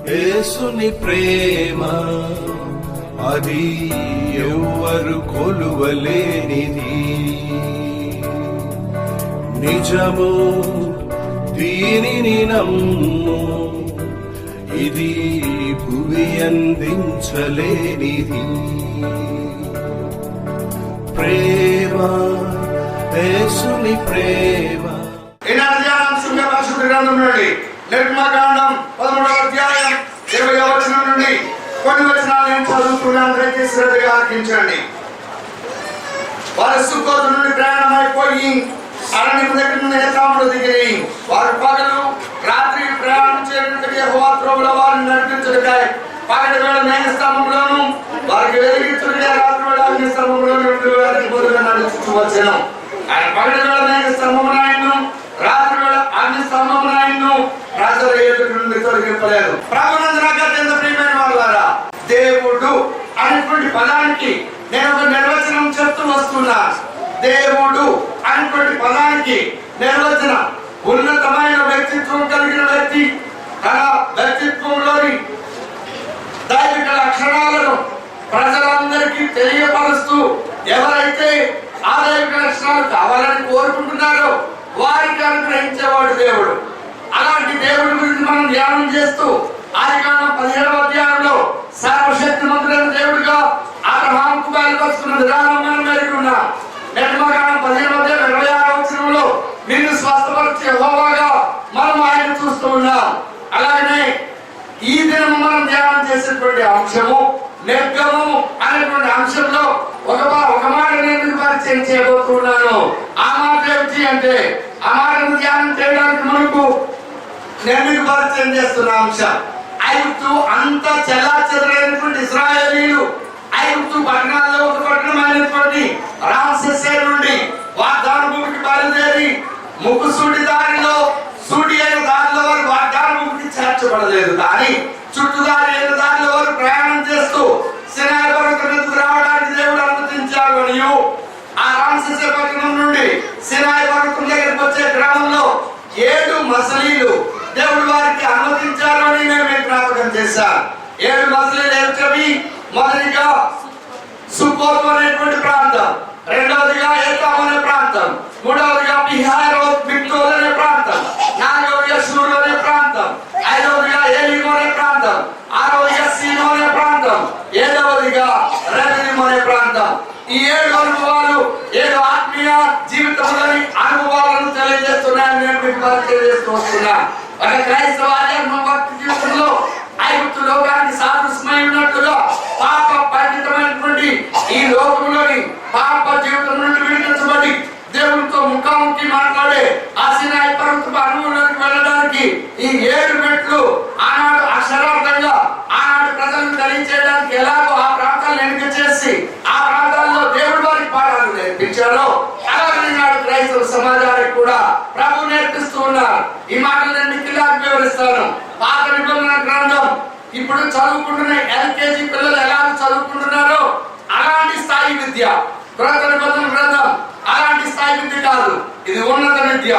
యేసుని ప్రేమ అది ఎవ్వరు కొలువలేనిది, నిజము దీనిని నమ్ము, ఇది భువి అందించలేనిది. ప్రేమ యేసుని ప్రేమ. ఈనాటి ధ్యానాంశంగా పరిశుద్ధ గ్రంథం నుండి నిర్గమకాండం 13వ అధ్యాయం 20వ వచనం నుండి కొన్ని వచనాలు నేను చదువుతున్నాను, దయచేసి శ్రద్ధగా ఆలకించండి. వారు సుక్కోతు నుండి ప్రయాణమైపోయి అరణ్యపు దగ్గర నుండి ఏతాములో దిగిరి. వారు పగలు రాత్రి ప్రయాణం చేయడానికి యెహోవా త్రోవలో వారిని నడిపించుటకై పగటి వేళ మేఘస్తంభంలోను వారికి వెలిగించుటకై రాత్రి వేళ అగ్నిస్తంభంలోను వారికి బోధగా నడుచుచూ వచ్చెను. ఆయన పగటి వేళ మేఘస్తంభమునాయను, రాత్రి వేళ అగ్నిస్తంభమునాయను ప్రజల ఎదుట నుండి తొలగింపలేదు. ప్రభునందు నాకు అత్యంత ప్రియమైన వారులారా, దేవుడు అనేటువంటి పదానికి నేను ఒక నిర్వచనం చెప్తూ వస్తున్నా. దేవుడు అనేటువంటి పదానికి నిర్వచనం ఉన్నతమైన వ్యక్తిత్వం కలిగిన వ్యక్తి తన వ్యక్తిత్వంలోని దైవిక లక్షణాలను ప్రజలందరికీ తెలియపరుస్తూ ఎవరైతే ఆ దైవిక లక్షణాలు కావాలని కోరుకుంటున్నారో వారికి అనుగ్రహించేవాడు దేవుడు. అలాంటి దేవుడి గురించి మనం ధ్యానం చేస్తూ ఆదికాండం 17వ అధ్యాయంలో సర్వశక్తిమంతుడైన దేవుడిగా అబ్రహాముకు బయలుపరుచుకున్న విధానం మనం ఎరుగున్నాం. నిర్గమకాండం 15వ అధ్యాయం 26వ వచనంలో నిన్ను స్వస్థపరిచే యెహోవాగా మనం ఆయన చూస్తూ ఉన్నాం. అలాగనే ఈ దినం మనం ధ్యానం చేసేటువంటి అంశము నిర్గమము అనేటువంటి అంశంలో ఒక మాట నేను పరిచయం చేయబోతున్నాను. ఆ మాట ఏమిటి అంటే, ఆ మాటను ధ్యానం చేయడానికి మనకు నేను మీకు పరిచయం చేస్తున్న అంశం ఐగుప్తు అంతా చెల్లాచెదరైనటువంటి ఇశ్రాయేలీయులు ఐగుప్తు పట్టణాల్లో ఒక పట్టణమైనటువంటి రామసేసే నుండి వాగ్దాన భూమికి బయలుదేరి ముక్కుసూటి దారిలో సూటి అయిన దారిలో వారు వాగ్దాన భూమికి చేర్చబడలేదు, కానీ చుట్టుదారి అయిన దారిలో వారు ప్రయాణం చేస్తూ సినాయి పర్వతం మీదకు రావడానికి దేవుడు అనుమతించారు. మరియు ఆ రామసేసే పట్టణం నుండి సినాయి పర్వతం దగ్గరికి వచ్చే క్రమంలో 7 మసలీలు దేవుడు వారికి అనుమతించారు అని నేను మీకు జ్ఞాపకం చేశాను. 7 మసలీలు ఏమిటవి? మొదటిగా సుక్కోతు అనేటువంటి ప్రాంతం, రెండవదిగా ఏతాము అనే ప్రాంతం, మూడవదిగా పిహారోత్ మిగ్దోల్ అనే ప్రాంతం, నాలుగవదిగా షూర్ అనే ప్రాంతం, ఐదవదిగా ఏలీము అనే ప్రాంతం, ఆరవదిగా సీను అనే ప్రాంతం, ఏడవదిగా రెవిలిము అనే ప్రాంతం. ఈ 7 అనుభవాలు 7 ఆత్మీయ జీవితంలోని అనుభవాలను తెలియజేస్తున్నాయని నేను మీకు తెలియజేస్తూ వస్తున్నా. ఒక క్రైస్తవ ఆధ్యాత్మిక భక్తి జీవితంలో ఐగుప్తు లోకానికి సాదృశ్యమై ఉన్నట్లుగా పాప పరిమితమైనటువంటి ఈ లోకంలోని పాప జీవితం నుండి విడిపించబడి దేవునితో ముఖాముఖి మాట్లాడే ఆ సినాయి పర్వతపు అనుభవంలోకి వెళ్ళడానికి ఈ 7 మెట్లు ఆనాడు అక్షరార్థంగా ఆనాడు ప్రజలను తెలియజేయడానికి ఎలాగో ఆ ప్రాంతాలను ఎన్నిక చేసి ఆ ప్రాంతాల్లో దేవుడి వారికి పాఠాలు నేర్పించారో అలాగే నాడు క్రైస్తవ సమాజానికి కూడా ప్రభు నేర్పిస్తూ ఉన్నారు. ఈ మాటలు నేను మీకు వివరిస్తాను. పాత నిబంధన గ్రంథం ఇప్పుడు చదువుకుంటున్న LKG పిల్లలు ఎలా చదువుకుంటున్నారో అలాంటి స్థాయి విద్య. కొత్త నిబంధన గ్రంథం అలాంటి స్థాయి విద్య కాదు, ఇది ఉన్నత విద్య,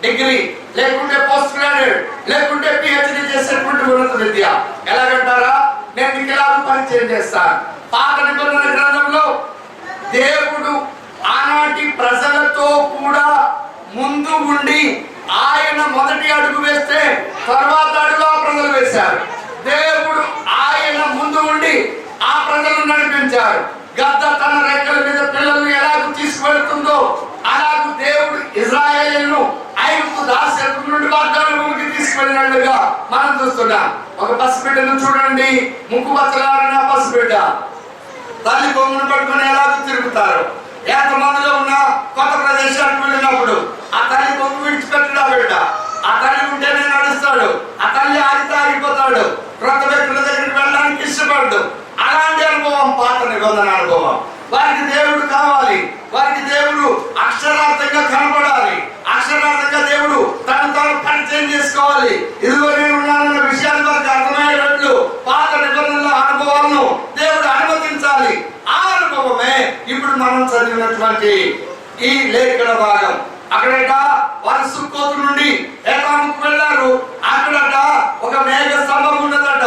డిగ్రీ లేకుంటే పోస్ట్ గ్రాడ్యుయేట్ లేకుంటే PhD చేసేటువంటి ఉన్నత విద్య. ఎలాగంటారా? నేను మీకు ఎలా పరిచయం చేస్తాను. పాత నిబంధన గ్రంథంలో దేవుడు ఆనాటి ప్రజలతో కూడా ముందు ఉండి ఆయన మొదటి అడుగు వేస్తే తర్వాత అడుగు ఆ ప్రజలు వేశారు. దేవుడు ఆయన ముందు ఉండి ఆ ప్రజలను నడిపించారు. గద్ద తన రెక్కల మీద పిల్లలను ఎలాగూ తీసుకువెళ్తుందో అలాగూ దేవుడు ఇశ్రాయేలును ఐగుప్తు దాస్యత్వం నుండి వాగ్దాన భూమికి తీసుకువెళ్ళినట్లుగా మనం చూస్తున్నాం. ఒక పసిబిడ్డను చూడండి, ముక్కు పచ్చలారని ఆ పసిబిడ్డ తల్లి బొమ్మను పట్టుకుని ఎలాగూ తిరుగుతారు. ఎంతమందిలో ఉన్న కొత్త ప్రదేశానికి వెళ్ళినప్పుడు ఆ తల్లి బొమ్మ విడిచిపెట్టడా బిడ్డ, ఆ తల్లి ఉంటేనే నడుస్తాడు, ఆ తల్లి ఆగితే ఆగిపోతాడు, క్రొత్త వ్యక్తుల దగ్గరికి వెళ్ళడానికి ఇష్టపడదు. అలాంటి అనుభవం పాత నిబంధన అనుభవం. వారికి దేవుడు కావాలి, వారికి దేవుడు అక్షరార్థంగా కనపడాలి, అక్షరార్థంగా దేవుడు తను తాను పరిచయం చేసుకోవాలి. ఇదిగో నేను ఉన్నానన్న విషయాన్ని వారికి అర్థమయ్యేటట్లు పాత నిబంధనల అనుభవాలను దేవుడు అనుమతించాలి. ఆ అనుభవమే ఇప్పుడు మనం చదివినటువంటి ఈ లేఖన భాగం. అక్కడట వారు సుక్కోతు నుండి ఏతాముకు వెళ్ళారు. అక్కడట ఒక మేఘ స్తంభం ఉన్నదట.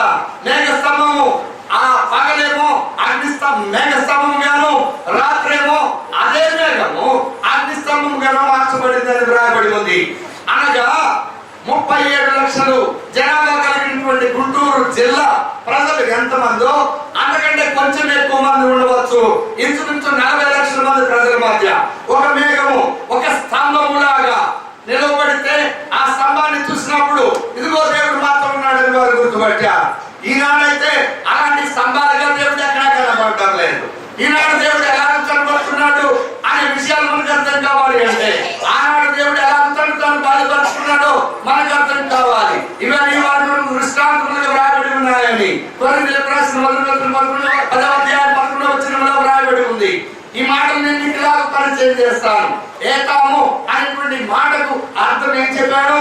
జిల్లా ప్రజలు ఎంతమందో అంతకంటే కొంచెం ఎక్కువ మంది ఉండవచ్చు. ఇంచుమించు 40 లక్షల మంది ప్రజల మధ్య ఒక మేఘము ఒక స్తంభము లాగా నిలబడితే ఆ స్తంభాన్ని చూసినప్పుడు ఇదిగో దేవుడు మాత్రం ఉన్నాడని వారు గుర్తుపట్టారు. ఈనాడైతే అలాంటి స్తంభాలుగా దేవుడు ఎక్కడా కనబడటం లేదు. ఈనాడు దేవుడు ఎలా కనబడుతున్నాడు అనే విషయాలు మనకు అర్థం కావాలి అంటే ఆనాడు దేవుడు ఎలా తాను బాధపరుచుకున్నాడో మనకు అర్థం కావాలి. ఇవన్నీ వారు దృష్టాంతములుగా వ్రాయబడి ఉన్నాయని కొరింథీయులకు రాసిన 10వ వ్రాయబడి ఉంది. ఈ మాటలు నేను మీకు ఇలాగ పరిచయం చేస్తాను. ఏకాము అనేటువంటి మాటకు అర్థం ఏం చెప్పాను?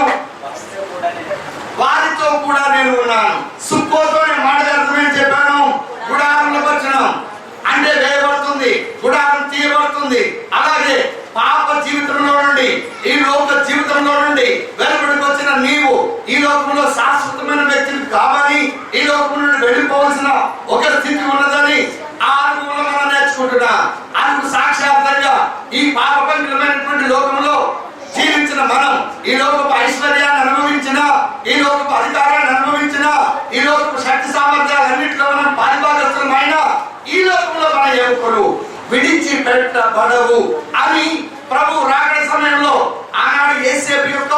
వారితో కూడా నేను ఉన్నాను. సుక్కోతో అనే మాటకు అర్థం ఏం చెప్పాను? గుడారంలో వచ్చినాం అంటే వేయబడుతుంది, గుడారం తీయబడుతుంది. అలాగే పాప జీవితంలో నుండి ఈ లోక జీవితంలో నుండి వెలుబడికి వచ్చిన నీవు ఈ లోకంలో శాశ్వతమైన వ్యక్తిని కావాలి, ఈ లోకం నుండి వెళ్ళిపోవలసిన ఒక స్థితి ఉన్నదని ఆ అనుభవంలో మనం నేర్చుకుంటున్నా. అందుకు సాక్షాత్తంగా ఈ పాపపంకిలమైనటువంటి లోకంలో జీవించిన మనం ఈ లోకపు ఐశ్వర్యాన్ని అనుభవించిన, ఈ లోకపు అధికారాన్ని అనుభవించిన, ఈ లోకపు శక్తి సామర్థ్యాలన్నింటిలో మనం పారిభాగస్తులమైన ఈ లోకంలో మన ఎముకలు విడిచిపెట్టబడవు అని ప్రభు రాకడ సమయంలో ఆనాడు యేసేపు యొక్క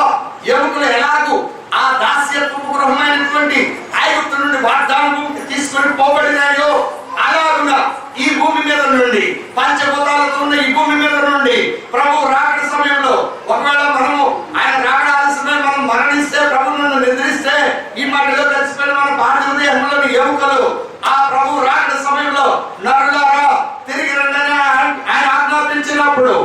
ఎముకలు ఎలాగూ ఆ దాస్యత్వపు గృహమైనటువంటి ఐగుప్తు నుండి వాగ్దాన భూమికి తీసుకొని పోబడినాయో అలాగున ఈ భూమి మీద నుండి పంచభూతాలతో ఉన్న ఈ భూమి మీద నుండి ప్రభు రాకడ సమయంలో ఒకవేళ మనము ఆయన రాకడ ఆలస్యమై మనం మరణిస్తే ప్రభు నన్ను నిద్రిస్తే ఈ మట్టిలో కలిసిపోయిన మన భారతీయ ఎముకలు ఎముకలు ఆ ప్రభు రాకడ సమయంలో నరులారా తిరిగి రండని ఆయన ఆజ్ఞాపించినప్పుడు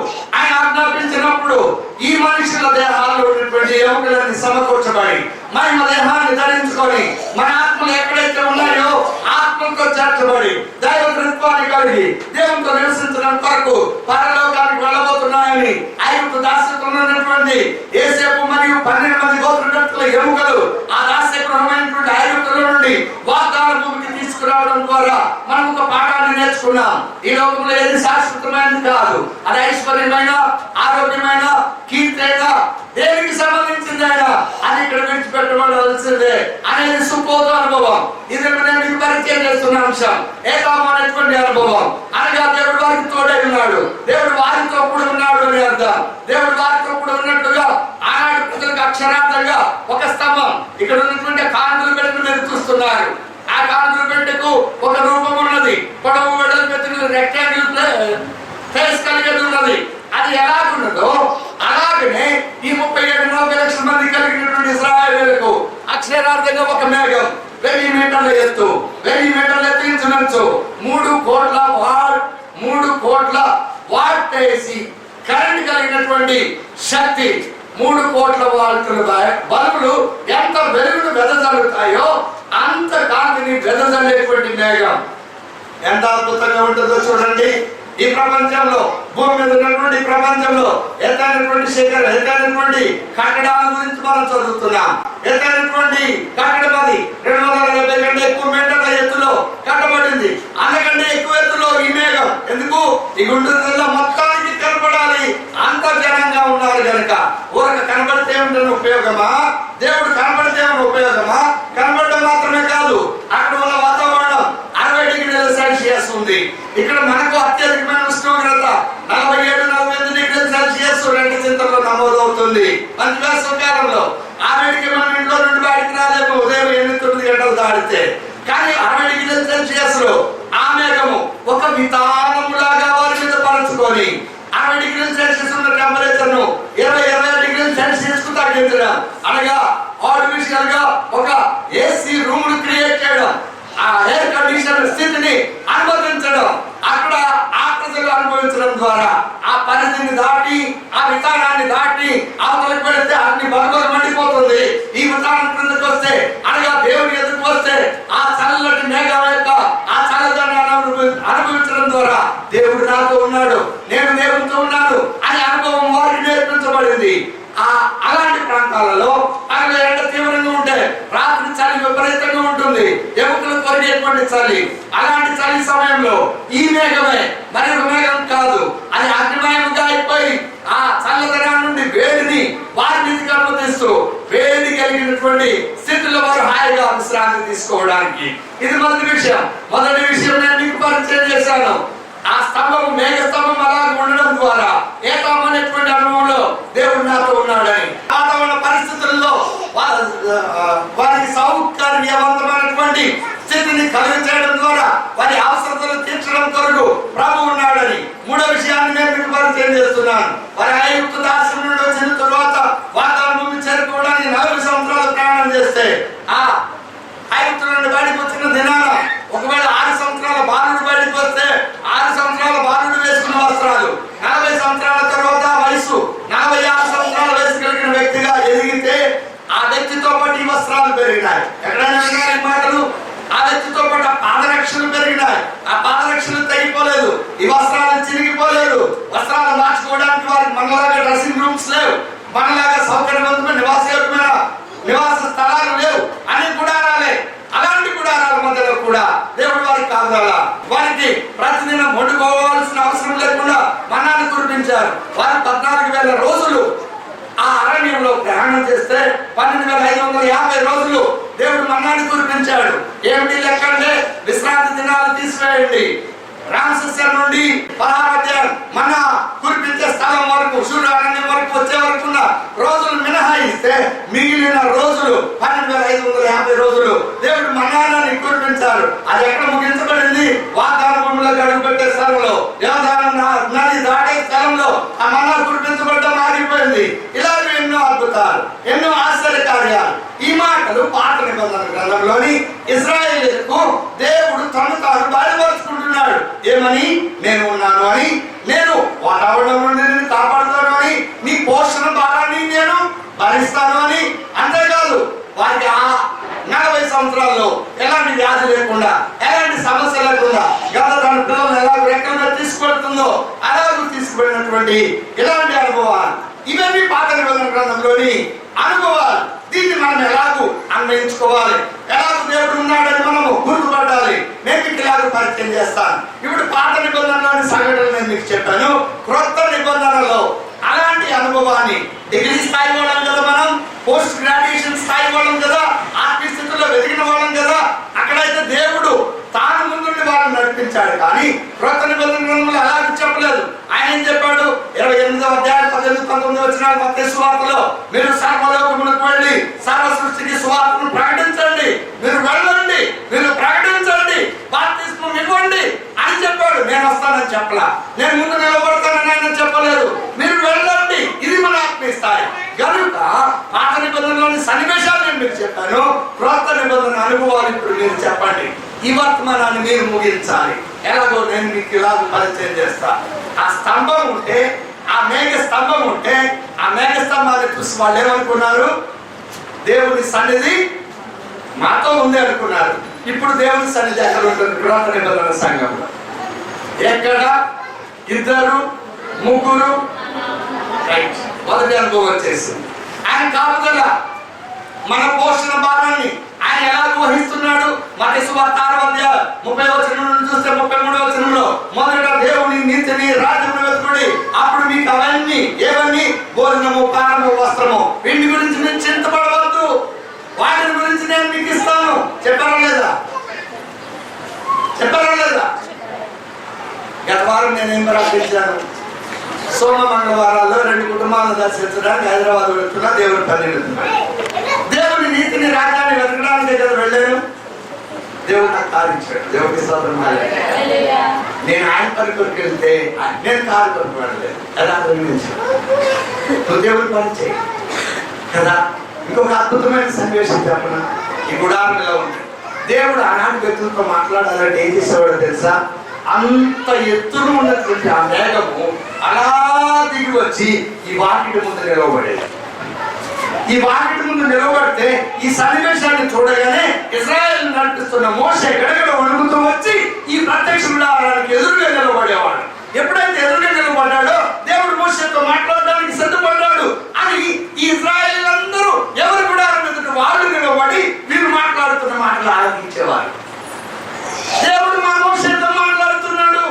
ఈ మనుషుల దేహాల్లో ఉన్నటువంటి ఎముకలన్నీ సమకూర్చబడి మహిమ దేహాన్ని ధరించుకొని మన ఆత్మలు ఎక్కడైతే ఉన్నాయో ఆత్మతో చేర్చబడి దైవత్వాన్ని కలిగి దేవునితో నివసించడం కొరకు పరలోకానికి వెళ్ళబోతున్నాయని ఐగుప్తు దాస్యత్వంలో ఉన్నటువంటి యేసేపు మరియు 12 మంది గోత్రకర్తల ఎముకలు ఆ దాస్యగృహమైనటువంటి ఐగుప్తులో నుండి వాగ్దాన భూమికి తీసుకురావడం ద్వారా మనం ఒక పాఠాన్ని నేర్చుకున్నాం. ఈ లోకంలో ఏది శాశ్వతమైనది కాదు. అది ఐశ్వర్యమైన, ఆరోగ్యమైన, కీర్తి అయినా దేనికి సంబంధించిందైనా అది ఇక్కడ విడిచిపెట్టబడాల్సిందే అనేది సుపోత అనుభవం. ఇది నేను మీకు పరిచయం చేస్తున్న అంశం. ఏకాము అనేటువంటి అనుభవం అనగా దేవుడు వారికి తోడై ఉన్నాడు, దేవుడు వారితో కూడా ఉన్నాడు అని అర్థం. దేవుడు వారితో కూడా ఉన్నట్టుగా ఆనాడు ప్రజలకు అక్షరార్థంగా ఒక స్తంభం ఇక్కడ ఉన్నటువంటి కాంతులు పెట్టి మీరు చూస్తున్నారు. ఆ కాంతుల పెట్టెకు ఒక రూపం ఉన్నది, పొడవు వెడల్పు రెక్టాంగిల్ ఫేస్ కలిగి ఉన్నది. అది ఎలాగున్నదో అలాగనే ఈ 37-40 లక్షల మంది కలిగినటువంటి ఇశ్రాయేలీయులకు అక్షరార్థంగా ఒక మేఘం 1000 మీటర్ల ఎత్తు, 1000 మీటర్ల ఎత్తు ఇంచుమించు 3 కోట్ల వాట్ వేసి కరెంట్ కలిగినటువంటి శక్తి 3 కోట్ల వాల్టుల బల్బులు ఎంత వెలుగును వెదజల్లుతాయో అంత కాంతిని వెదజల్లేటువంటి మేఘం ఎంత అద్భుతంగా ఉంటుందో చూడండి. ఈ ప్రపంచంలో భూమి మీద ఉన్నటువంటి ప్రపంచంలో ఎత్తైనటువంటి ఎత్తైనటువంటి కట్టడాల గురించి మనం చదువుతున్నాం. ఎత్తైనటువంటి కట్టడం అది 270 కంటే ఎక్కువ మీటర్ల ఎత్తులో కట్టబడింది. అంతకంటే ఎక్కువ ఎత్తులో ఈ మేఘం ఎందుకు? ఈ గుంటూరు జిల్లా మొత్తానికి కనపడాలి, అంత జనంగా ఉన్నారు కనుక. ఊరక కనబడితే ఉంటున్న ఉపయోగమా? దేవుడు కనబడితే ఉన్న ఉపయోగమా? కనబడడం మాత్రమే కాదు, అక్కడ ఉన్న వాతావరణం 60 డిగ్రీల సెల్సియస్ ఉంది. ఇక్కడ మనకు అత్యధికమైన ఉష్ణోగ్రత 47-48 డిగ్రీల సెల్సియస్ 2 చింతల్లో నమోదవుతుంది. మంచి వేసవికాలంలో ఆ వేడికి మనం ఇంట్లో నుండి బయటికి రాలేము ఉదయం 8-9 గంటలు దాడితే. కానీ 60 డిగ్రీల సెల్సియస్ లో ఆ మేఘము ఒక వితానములాగా వారి మీద పరచుకొని 60 డిగ్రీల సెల్సియస్ ఉన్న టెంపరేచర్ ను 20-25 డిగ్రీల సెల్సియస్ కు తగ్గించడం అనగా ఆర్టిఫిషియల్ గా ఒక ఏసీ రూమ్ ను క్రియేట్ చేయడం, ఆ ఎయిర్ కండిషన్ స్థితిని అనుమతించడం, అక్కడ ఆ ప్రజలు అనుభవించడం ద్వారా ఆ పరిధిని దాటి ఆ విధానాన్ని దాటి అవతలకు పెడితే అగ్ని బలబలు మండిపోతుంది. ఈ విధానం క్రిందకు వస్తే అనగా దేవుని ఎదుకు వస్తే ఆ చల్లటి మేఘం యొక్క ఆ చల్లదాన్ని అనుభవించడం ద్వారా దేవుడు నాతో ఉన్నాడు, నేను దేవునితో ఉన్నాను అనే అనుభవం వారికి నేర్పించబడింది. అలాంటి ప్రాంతాలలో అక్కడ ఎండ తీవ్రంగా ఉంటే రాత్రి చలి విపరీతంగా ఉంటుంది, ఎముకలు కొరిగేటువంటి చలి. అలాంటి చలి సమయంలో ఈ మేఘమే మరి మేఘం కాదు, అది అగ్నిమయంగా అయిపోయి ఆ చల్లదనం నుండి వేడిని వారి మీదకి అనుమతిస్తూ వేడి కలిగినటువంటి స్థితిలో వారు హాయిగా విశ్రాంతి తీసుకోవడానికి. ఇది మొదటి విషయం. మొదటి విషయం నేను మీకు పరిచయం చేశాను. ఆ స్తంభం, మేఘ స్తంభం అలాగ ఉండడం ద్వారా ఏకామనేటువంటి అనుభవంలో దేవుడు నాతో ఉన్నాడని, వాతావరణ పరిస్థితుల్లో వారికి సౌకర్యవంతమైనటువంటి స్థితిని కలుగ చేయడం ద్వారా వారి అవసరతలు తీర్చడం కొరకు ప్రభు ఉన్నాడని మూడో విషయాన్ని నేను మీకు పరిచయం చేస్తున్నాను. వారి ఐగుప్తు దాస్యం నుండి వచ్చిన తరువాత వాతావరణ భూమి చేరుకోవడానికి 40 సంవత్సరాలు ప్రయాణం చేస్తే ఆ ఐగుప్తు నుండి బయటకు వచ్చిన దినాన ఒకవేళ 6 సంవత్సరాల బాలుడు బయటకు వస్తే 6 సంవత్సరాల బాలుడు వేసుకున్న వస్త్రాలు 40 సంవత్సరాల తర్వాత వయసు 46 సంవత్సరాల వయసు కలిగిన వ్యక్తిగా ఎదిగితే ఆ వ్యక్తితో పాటు ఈ వస్త్రాలు పెరిగినాయి. ఎక్కడైనా విన్నారా ఈ మాటలు? ఆ వ్యక్తితో పాటు పాదరక్షలు పెరిగినాయి. ఆ పాదరక్షలు తగ్గిపోలేదు, ఈ వస్త్రాలు చిరిగిపోలేదు. వస్త్రాలు మార్చుకోవడానికి వారికి మనలాగా డ్రెస్సింగ్ రూమ్స్ లేవు, మనలాగా సౌకర్యవంతమైన నివాస స్థలాలు లేవు. అన్ని గుడారాలే. అలాంటి గుడారాల మధ్యలో కూడా దేవుడు వారికి కాదాల వారికి ప్రతిదినం వండుకోవాల్సిన అవసరం లేకుండా మన్నాను కురిపించారు. వారు 14,000 రోజులు ఆ అరణ్యంలో ప్రయాణం చేస్తే 12,550 రోజులు దేవుడు మన్నాను కురిపించాడు. ఏమిటి లెక్క అంటే విశ్రాంతి దినాలు తీసివేయండి. రామశిస్యం నుండి 16వ అధ్యాయం మన్నా కురిపించే స్థలం వరకు సూర్యారణ్యం వరకు వచ్చే వరకు రోజులు మినహాయిస్తే మిగిలిన రోజులు 12,550 రోజులు దేవుడు మన్నాన్ని కురిపించారు. అది ఎక్కడ ముగించబడింది? వాగ్దాన భూమిలో అడుగు పెట్టే స్థలంలో, యోర్దాను నది దాటే స్థలంలో ఆ మన్నా కురిపించబడ్డం ఆగిపోయింది. ఇలాగే ఎన్నో అద్భుతాలు, ఎన్నో ఆశ్చర్య కార్యాలు. ఈ మాటలు పాత నిబంధన గ్రంథంలోని ఇశ్రాయేలీయులకు దేవుడు తను తాను బయలుపరుచుకుంటున్నాడు. ఏమని? నేను ఉన్నాను అని, నేను వాతావరణం నుండి నేను కాపాడుతాను అని, నీ పోషణ భారాన్ని నేను భరిస్తాను అని. అంతేకాదు వారికి ఆ 40 సంవత్సరాల్లో ఎలాంటి వ్యాధి లేకుండా, ఎలాంటి సమస్య లేకుండా గత తన పిల్లలు ఎలా రెక్కలుగా తీసుకెళ్తుందో అలాగూ తీసుకుపోయినటువంటి ఇలాంటి అనుభవాలు. ఇవన్నీ పాత నిబంధన గ్రంథంలోని అనుభవాలు. దీన్ని మనం ఎలాగూ అన్వయించుకోవాలి, ఎలాగూ దేవుడు ఉన్నాడని మనము గుర్తుపట్టాలి. నేను మీకు ఇలాగూ పరిచయం చేస్తాను. ఇప్పుడు పాత నిబంధనలోని సంఘటనలు నేను మీకు చెప్పాను. క్రొత్త నిబంధనలో అలాంటి అనుభవాన్ని డిగ్రీ స్థాయి వాళ్ళం కదా, మనం పోస్ట్ గ్రాడ్యుయేషన్ స్థాయి వాళ్ళం కదా, ఆత్మీయ స్థితిలో వెతికిన వాళ్ళం కదా. అక్కడైతే దేవుడు తాను ముందుండి వాళ్ళని నడిపించాడు. కానీ క్రొత్త నిబంధనలు అలాగే చెప్పలేదు. ఆయన ఏం చెప్పాడు? 28వ అధ్యాయం 18-19 వచనాలు మత్తయి సువార్తలో, మీరు సర్వలోకమునకు వెళ్ళి సర్వ సృష్టికి సువార్తను ప్రకటించండి, మీరు వెళ్ళండి, మీరు ప్రకటించండి, బాప్తిస్మం ఇవ్వండి అని చెప్పాడు. నేను వస్తానని చెప్పలా, నేను ముందు నిలబడతానని ఆయన చెప్పలేదు. మీరు వెళ్ళండి. ఇది మన ఆత్మీయ స్థాయి. కనుక పాత నిబంధనలోని సన్నివేశాలు నేను మీకు చెప్పాను. క్రొత్త నిబంధన అనుభవాలు ఇప్పుడు మీరు చెప్పండి. ఈ వర్తమానాన్ని మీరు ముగించాలి. ఎలాగో నేను మీకు ఇలాగ పరిచయం చేస్తా. ఆ స్తంభం ఉంటే, ఆ మేఘ స్తంభం ఉంటే, ఆ మేఘ స్తంభాన్ని చూసి వాళ్ళు ఏమనుకున్నారు? దేవుని సన్నిధి మాతో ఉంది అనుకున్నారు. ఇప్పుడు దేవుని సన్నిధి ఎక్కడ ఉంటుంది? క్రొత్త నిబంధన సంఘంలో. ఎక్కడ? 2, 3. రైట్. మొదటి అనుభవం వచ్చేసింది. ఆయన కాపుదల, మన పోషణ భారాన్ని ఆయన ఎలా వహిస్తున్నాడు? మత్తయి సువార్త 6వ అధ్యాయం 30వ వచనం నుండి చూస్తే 33వ వచనంలో, మొదట దేవుని నీతిని రాజ్యమును వెతుకుడి, అప్పుడు మీకు అవన్నీ ఏవన్నీ? భోజనము, పానము, వస్త్రము, వీటి గురించి మీరు చింతపడవద్దు, వాటిని గురించి నేను మీకు ఇస్తాను. చెప్పారా లేదా? చెప్పారా లేదా? గత వారం నేనేం ప్రార్థించాను? సోమ మంగళవారాల్లో 2 కుటుంబాలను దర్శించడానికి హైదరాబాద్ వెళ్తున్నా. దేవుని పని వెళ్తున్నాను. దేవుని నీతిని రాజ్యాన్ని వెతకడానికి కదా వెళ్ళాను. దేవుడు నాకు కారించాడు. దేవుడికి స్తోత్రం. నేను ఆయన పని కొరకు వెళ్తే నేను కారు కొరకు వెళ్ళలేదు ఎలా నువ్వు దేవుడి పని చేయి కదా. ఇంకొక అద్భుతమైన సన్నివేశం చెప్పన. ఈ గుడారంలో ఉంది. దేవుడు ఆనాటి వ్యక్తులతో మాట్లాడాలంటే ఏం చేసేవాడు తెలుసా? అంత ఎత్తున ఉన్నటువంటి ఆ మేఘము అలా దిగి వచ్చి ఈ వాకిటి ముందు నిలవబడేది. ఈ వాకిటి ముందు నిలబడితే ఈ సన్నివేశాన్ని చూడగానే ఇశ్రాయేలు నడిపిస్తున్న మోషే గడగడ వణుకుతూ వచ్చి ఈ ప్రత్యక్ష గుడారానికి ఎదురుగా నిలబడేవాడు. ఎప్పుడైతే ఎదురుగా నిలబడ్డాడో దేవుడు మోషేతో మాట్లాడడానికి సిద్ధపడ్డాడు. అని ఈ ఇశ్రాయేలీయులందరూ ఎవరి గుడారం ఎదుట వాళ్ళు నిలబడి వీరు మాట్లాడుతున్న మాటలు ఆలకించేవారు. దేవుడు మా మోషేతో మాట్లాడుతున్నాడు,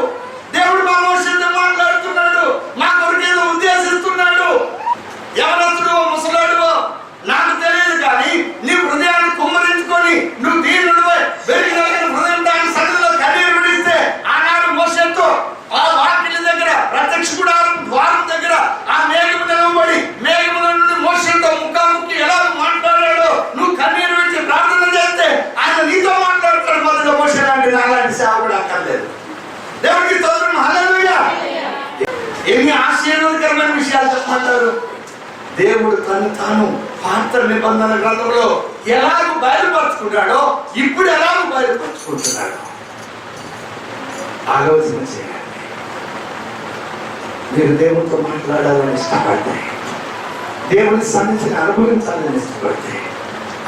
దేవుడు మా మోషేతో మాట్లాడుతున్నాడు, మా కొరకు ఏదో ఉద్దేశిస్తున్నాడు. ఎవరస్తుడు ముసలాడువో నాకు ఏమంటారు? దేవుడు తను తాను పాత నిబంధన గ్రంథంలో ఎలాగ బయలుపరుచుకున్నాడో ఇప్పుడు ఎలాగ బయలుపరుచుకుంటున్నాడో ఆలోచన చేయండి. మీరు దేవుడితో మాట్లాడాలని ఇష్టపడితే, దేవుని సన్నిధిని అనుభవించాలని ఇష్టపడితే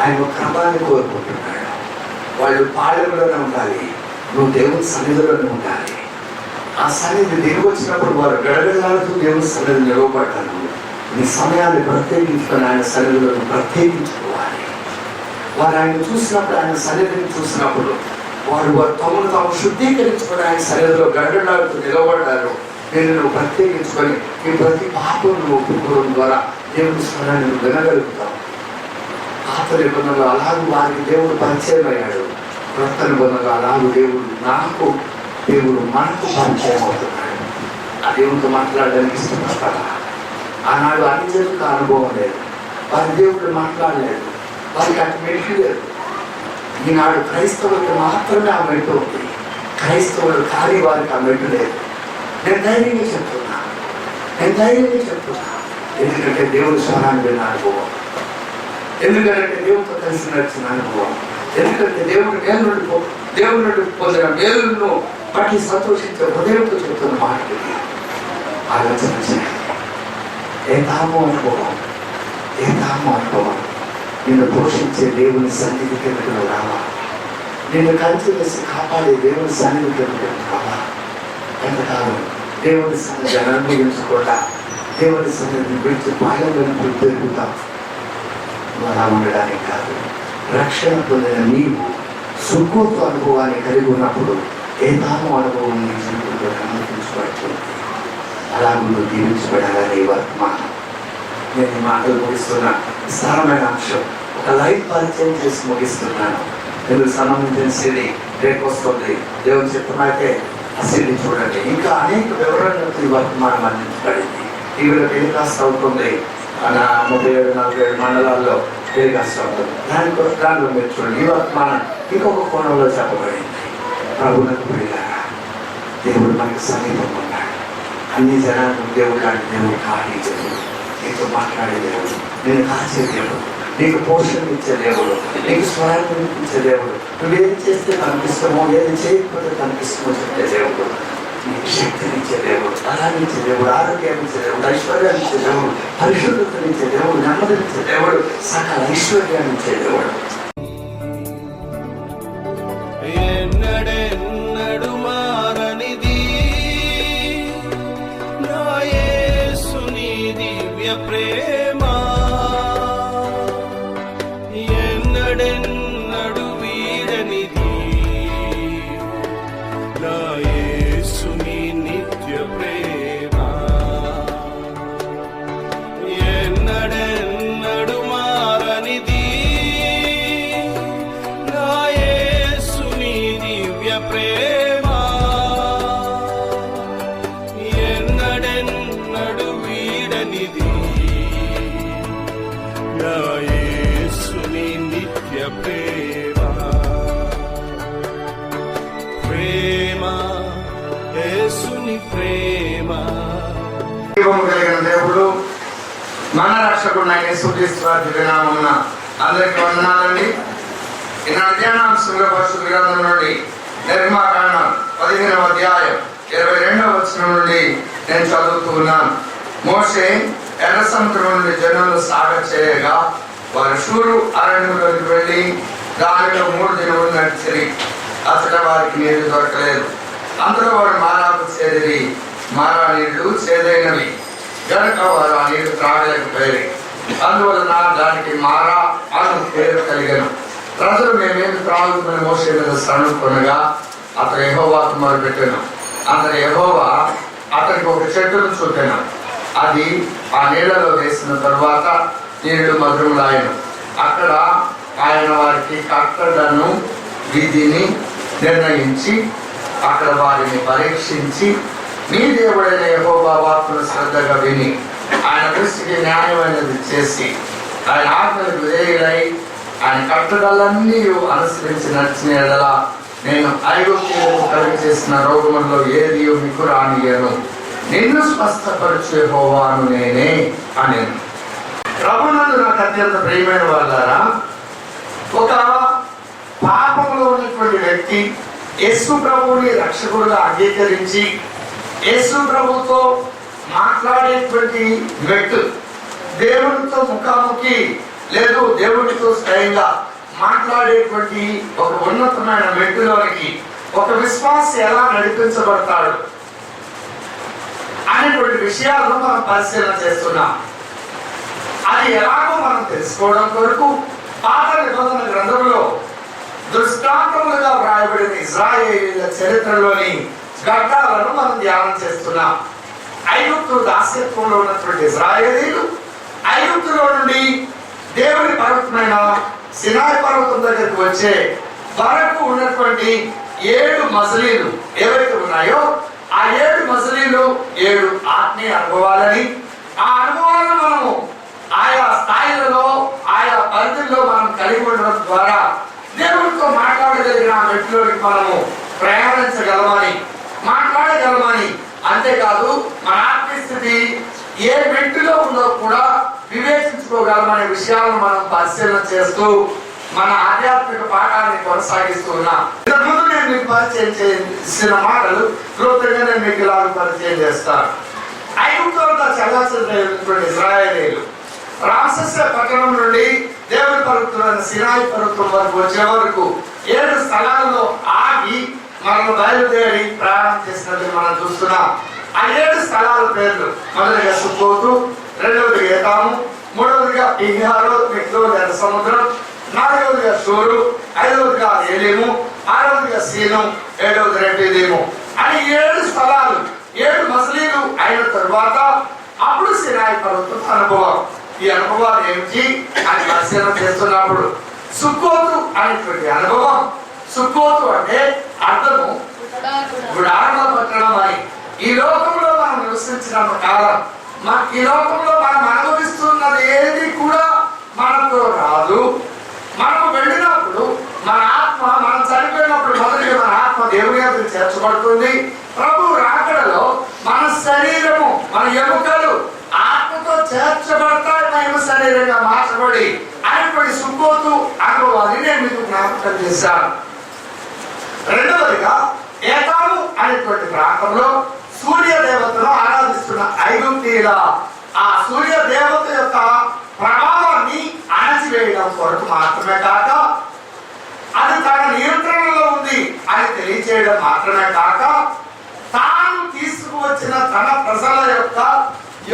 ఆయన క్రమాన్ని కోరుకుంటున్నాడు. వాళ్ళు పాలెంలోనే ఉండాలి, నువ్వు దేవుని సన్నిధిలోనే ఉండాలి. ఆ సన్నిధి దిగి వచ్చినప్పుడు వారు గడగడలాడుతూ దేవుని సన్నిధి నిలవబడ్డారు. నీ సమయాన్ని ప్రత్యేకించుకొని ఆయన సన్నిధిలో ప్రత్యేకించుకోవాలి. వారు ఆయన చూసినప్పుడు, ఆయన సన్నిధిని చూసినప్పుడు వారు తమను తాము శుద్ధీకరించుకొని ఆయన సన్నిధిలో గడగడలాడుతూ నిలవబడ్డారు. నేను నువ్వు ప్రత్యేకించుకొని నీ ప్రతి పాపం నువ్వు ఒప్పుకోవడం ద్వారా దేవుని స్వరాన్ని నువ్వు వినగలుగుతావు. పాత నిబంధనలో అలాగే వారికి దేవుడు పరిచయం అయ్యాడు. క్రొత్త నిబంధనలో అలాగే దేవుడు మనకు పరిచయం అవుతున్నాడు. ఆ దేవుడితో మాట్లాడడానికి ఇష్టపడతారా? ఆనాడు అన్ని జనులకు అనుభవం లేదు, వారి దేవుడు మాట్లాడలేదు, వారికి అటు మెట్టు లేదు. ఈనాడు క్రైస్తవులకు మాత్రమే ఆ మెట్టు ఉంది, క్రైస్తవులు కానీ వారికి ఆ మెట్టు లేదు. నేను ధైర్యంగా చెప్తున్నా, ఎందుకంటే దేవుడి స్వరాన్ని విన్న అనుభవం, ఎందుకంటే దేవుడితో కలిసి నడిచిన అనుభవం, ఎందుకంటే దేవుడి నుండి పొందిన మేలును బట్టి సంతోషించే హృదయంతో చెప్తున్న మాటలు ఆలోచన చేయండి. ఏ తామో అనుభవం నిన్ను పోషించే దేవుని సన్నిధి కిందకు రావా? నిన్ను కంచి వేసి కాపాడే దేవుని సన్నిధి కిందకు రావా? ఎంతకాలం దేవుని సన్నిధి అనుభవించకుండా దేవుని సన్నిధిని విడిచి బాల్యంలో పెరుగుతాం. అలా ఉండడానికి కాదు. రక్షణ పొందిన నీవు సుఖోతు అనుభవాన్ని కలిగి ఉన్నప్పుడు ఏ తామో అనుభవం నీ జీవితంలో అనుభవించబడుతుంది. అలా నువ్వు దీవించబడాలని వర్తమానం. నేను ఈ మాటలు ముగిస్తున్నా. విస్తారమైన అంశం ఒక లైఫ్ పరిచయం చేసి ముగిస్తున్నాను. మీరు సంబంధించిన సిడి రేపు వస్తుంది. దేవుని చిత్తమైతే ఆ సిడి చూడండి. ఇంకా అనేక వివరణలతో ఈ వర్తమానం అందించబడింది. టీవీలో టెలికాస్ట్ అవుతుంది. 37-47 మండలాల్లో టెలికాస్ట్ అవుతుంది. దానిలో మీరు చూడండి. ఈ వర్తమానం ఇంకొక కోణంలో చెప్పబడింది. ప్రభువులకు ప్రియులారా, దేవుడు మనకు సమీపంగా ఉన్నాడు. అన్ని జనాలను దేవుడు లాంటి దేవుడు కాడి దేవుడు, నీతో మాట్లాడే దేవుడు, నేను కాచే దేవుడు, నీకు పోషణ ఇచ్చే దేవుడు, నీకు స్వరాన్ని వినిపించే దేవుడు, నువ్వేది చేస్తే తనకి ఇష్టమో, ఏది చేయకపోతే తనకి ఇష్టమో చెప్పే దేవుడు, నీకు శక్తినిచ్చే దేవుడు, బలాన్నిచ్చే దేవుడు, ఆరోగ్యాన్నిచ్చే దేవుడు, ఐశ్వర్యాన్ని ఇచ్చే దేవుడు, పరిశుద్ధతనిచ్చే దేవుడు, నెమ్మదినిచ్చే దేవుడు, సకల ఐశ్వర్యాన్ని ఇచ్చే దేవుడు. ఎన్నడెన్నడు మారనిది నా యేసుని దివ్య ప్రేమ, ఎన్నడెన్నడు వీడనిది నా యేసుని నిత్య ప్రేమ, ఎన్నడెన్నడు మారనిది నా యేసుని దివ్య ప్రేమ, ఎన్నడెన్నడు వీడనిది నా యేసుని నిత్య ప్రేమ. ప్రేమ, యేసుని ప్రేమ. జీవము కలిగిన దేవుడు, మన రక్షకుడు యేసుక్రీస్తు వారి దివ్యనామమున అందరికీ వందనాలండి. ఈనాడు ధ్యానాంశంలో పరిశుద్ధ గ్రంథం నుండి నిర్గమకాండం 15వ అధ్యాయం 22వ వచనం నుండి నేను చదువుతూ ఉన్నాను. మోషే ఎర్ర సముద్రం నుండి జనులను సాగచేయగా వారు షూరు అరణ్యంలోకి వెళ్ళి దానిలో 3 దినములు నడిచిరి. అతడ వారికి నీళ్లు దొరకలేదు. అందులో వారు మారాకు చేరిరి. మారా నీళ్లు చేదైనవి గనుక వారు ఆ నీళ్లు త్రాగలేకపోయారు. అందువలన దానికి మారా అను పేరు కలిగను. ప్రజలు మేమేమి త్రాగుతున్న మోషే మీద సణుకొనగా అతను యెహోవాకు మొరపెట్టెను. అతని యెహోవా అతనికి ఒక చెట్టును చూపెను. అది ఆ నీళ్లలో వేసిన తరువాత నీళ్లు మధురములాయను. అక్కడ ఆయన వారికి కట్టడను విధిని నిర్ణయించి అక్కడ వారిని పరీక్షించి నీ దేవుడైన యెహోవా వాక్కును శ్రద్ధగా విని ఆయన దృష్టికి న్యాయమైనది చేసి ఆయన ఆజ్ఞలకు విధేయులై ఆయన కట్టడలన్నీ అనుసరించి నడిచిన ఎడల నేను ఐగుప్తీయులకు కలిగి చేసిన రోగములలో ఏది మీకు రానియను. నిన్ను స్వస్థపరిచే యెహోవాను నేనే అని. ప్రభునందు నాకు అత్యంత ప్రియమైన వాళ్ళారా, ఒక పాపంలో ఉన్నటువంటి వ్యక్తి యేసు ప్రభువుని రక్షకుడుగా అంగీకరించి యేసు ప్రభుతో మాట్లాడేటువంటి వ్యక్తి, దేవునితో ముఖాముఖి లేదు దేవునితో స్వయంగా మాట్లాడేటువంటి ఒక ఉన్నతమైన వ్యక్తిలోనికి ఒక విశ్వాసి ఎలా నడిపించబడతాడు అనేటువంటి విషయాలను మనం పరిశీలన చేస్తున్నాం. అది ఎలాగో మనం తెలుసుకోవడం కొరకు పాత నిబంధన గ్రంథంలో దృష్టాంతములుగా వ్రాయబడిన ఇశ్రాయేలీయుల చరిత్రలోని ఘట్టాలను మనం ధ్యానం చేస్తున్నాం. ఐగుప్తు దాస్యత్వంలో ఉన్నటువంటి ఇశ్రాయేలీయులు ఐగుప్తులో నుండి దేవుని పర్వతమైన సినాయి పర్వతం దగ్గరికి వచ్చే వరకు ఉన్నటువంటి 7 మజిలీలు ఏవైతే ఉన్నాయో ఆ 7 మజిలీలు 7 ఆత్మీయ అనుభవాలని, ఆ అనుభవాలను మనము ఆయా స్థాయిలలో ఆయా పరిధుల్లో మనం కలిగి ఉండడం ద్వారా దేవుడితో మాట్లాడగలిగిన మెట్లోకి మనము ప్రయాణించగలమని, మాట్లాడగలమని, అంతేకాదు మన ఆత్మీయ స్థితి ఏ మెట్టులో ఉందో కూడా వివేచించుకోగలమనే విషయాలను మనం పరిశీలన చేస్తూ మన ఆధ్యాత్మిక పాఠాన్ని కొనసాగిస్తూ ఉన్నాం. ఇంతకుముందు నేను మీకు పరిచయం చేసిన మాటలు క్లుప్తంగా నేను మీకు ఇలా పరిచయం చేస్తాను. ఐగుప్తులో చల్లార్చినటువంటి ఇశ్రాయేలీయులు రామసస్య పట్టణం నుండి దేవుని పర్వతమైన సినాయి పర్వతం వరకు వచ్చే వరకు 7 స్థలాల్లో ఆగి మనం బయలుదేరి ప్రయాణం చేసినట్టు మనం చూస్తున్నాం. ఆ 7 స్థలాల పేర్లు మొదటిగా సుక్కోతు, రెండవదిగా ఏతాము, మూడవదిగా పిహారోత్ మిగ్దోల్ ఎర్ర సముద్రం, నాలుగవదిగా షూరు, ఐదవదిగా ఏలీము, ఆరవదిగా సీను, ఏడవది రెఫీదీము అని 7 స్థలాలు 7 మజిలీలు అయిన తరువాత అప్పుడు సినాయి పర్వతం అనుభవం. ఈ అనుభవాలు ఏమిటి అని పరిశీలన చేస్తున్నప్పుడు సుక్కోతు అనేటువంటి అనుభవం, సుక్కోతు అంటే అర్థము గుడారంలో పట్టడం అని. ఈ లోకంలో మనం నివసించినంత కాలం ఈ లోకంలో మనం అనుభవిస్తున్నది ఏది కూడా మనతో రాదు. మనం వెళ్ళినప్పుడు మన ఆత్మ, మనం చనిపోయినప్పుడు మొదటిగా మన ఆత్మ దేవుని దగ్గర చేర్చబడుతుంది. ప్రభు రాకడలో మన శరీరము, మన ఎముకలు ఆత్మతో చేర్చబడతాయి, మేము శరీరంగా మార్చబడి అనేటువంటి సుక్కోతు అనుభవాన్ని నేను మీకు జ్ఞాపకం చేశాను. రెండవదిగా ఏతాము అనేటువంటి ప్రాంతంలో సూర్య దేవతను ఆరాధిస్తున్న ఐగుప్తీయుల ఆ సూర్య దేవత యొక్క ప్రభావాన్ని అణచివేయడం కొరకు మాత్రమే కాక, అది తన నియంత్రణలో ఉంది అని తెలియచేయడం మాత్రమే కాక, తాను తీసుకువచ్చిన తన ప్రజల యొక్క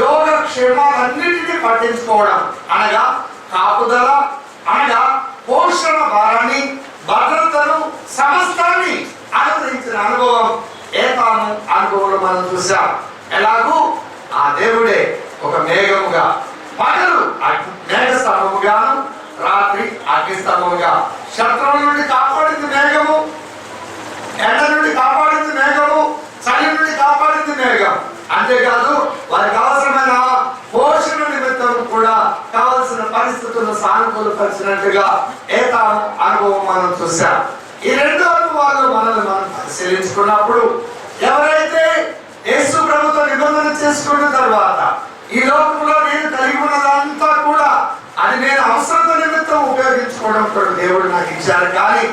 యోగక్షేమాలన్నిటినీ పట్టించుకోవడం, అనగా కాపుదల, అనగా పోషణ భారాన్ని, భద్రతను, సమస్తాన్ని అనుగ్రహించిన అనుభవం ఏతాము అనుభవంలో మనం చూసాం. ఎలాగూ ఆ దేవుడే ఒక మేఘముగా, పగలు మేఘ స్తంభముగాను, రాత్రి అగ్ని స్తంభముగా, శత్రువుల నుండి కాపాడింది మేఘము, ఎండ నుండి కాపాడింది మేఘము, చలి నుండి కాపాడింది మేఘం. అంతేకాదు వారికి అవసరమైన పోషణ నిమిత్తం కూడా కావలసిన పరిస్థితులను సానుకూలపరిచినట్టుగా ఏతాము అనుభవం మనం చూసాం. ఈ 2 అనుభవాలు మనల్ని మనం పరిశీలించుకున్నప్పుడు, ఎవరైతే యేసు ప్రభుతో నిబంధన చేసుకున్న తర్వాత ఈ లోకంలో నేను కలిగి ఉన్నదంతా కూడా అది నేను అవసరత నిమిత్తం ఉపయోగించుకోవడం కొరకు దేవుడు నాకు ఇచ్చారు. కానీ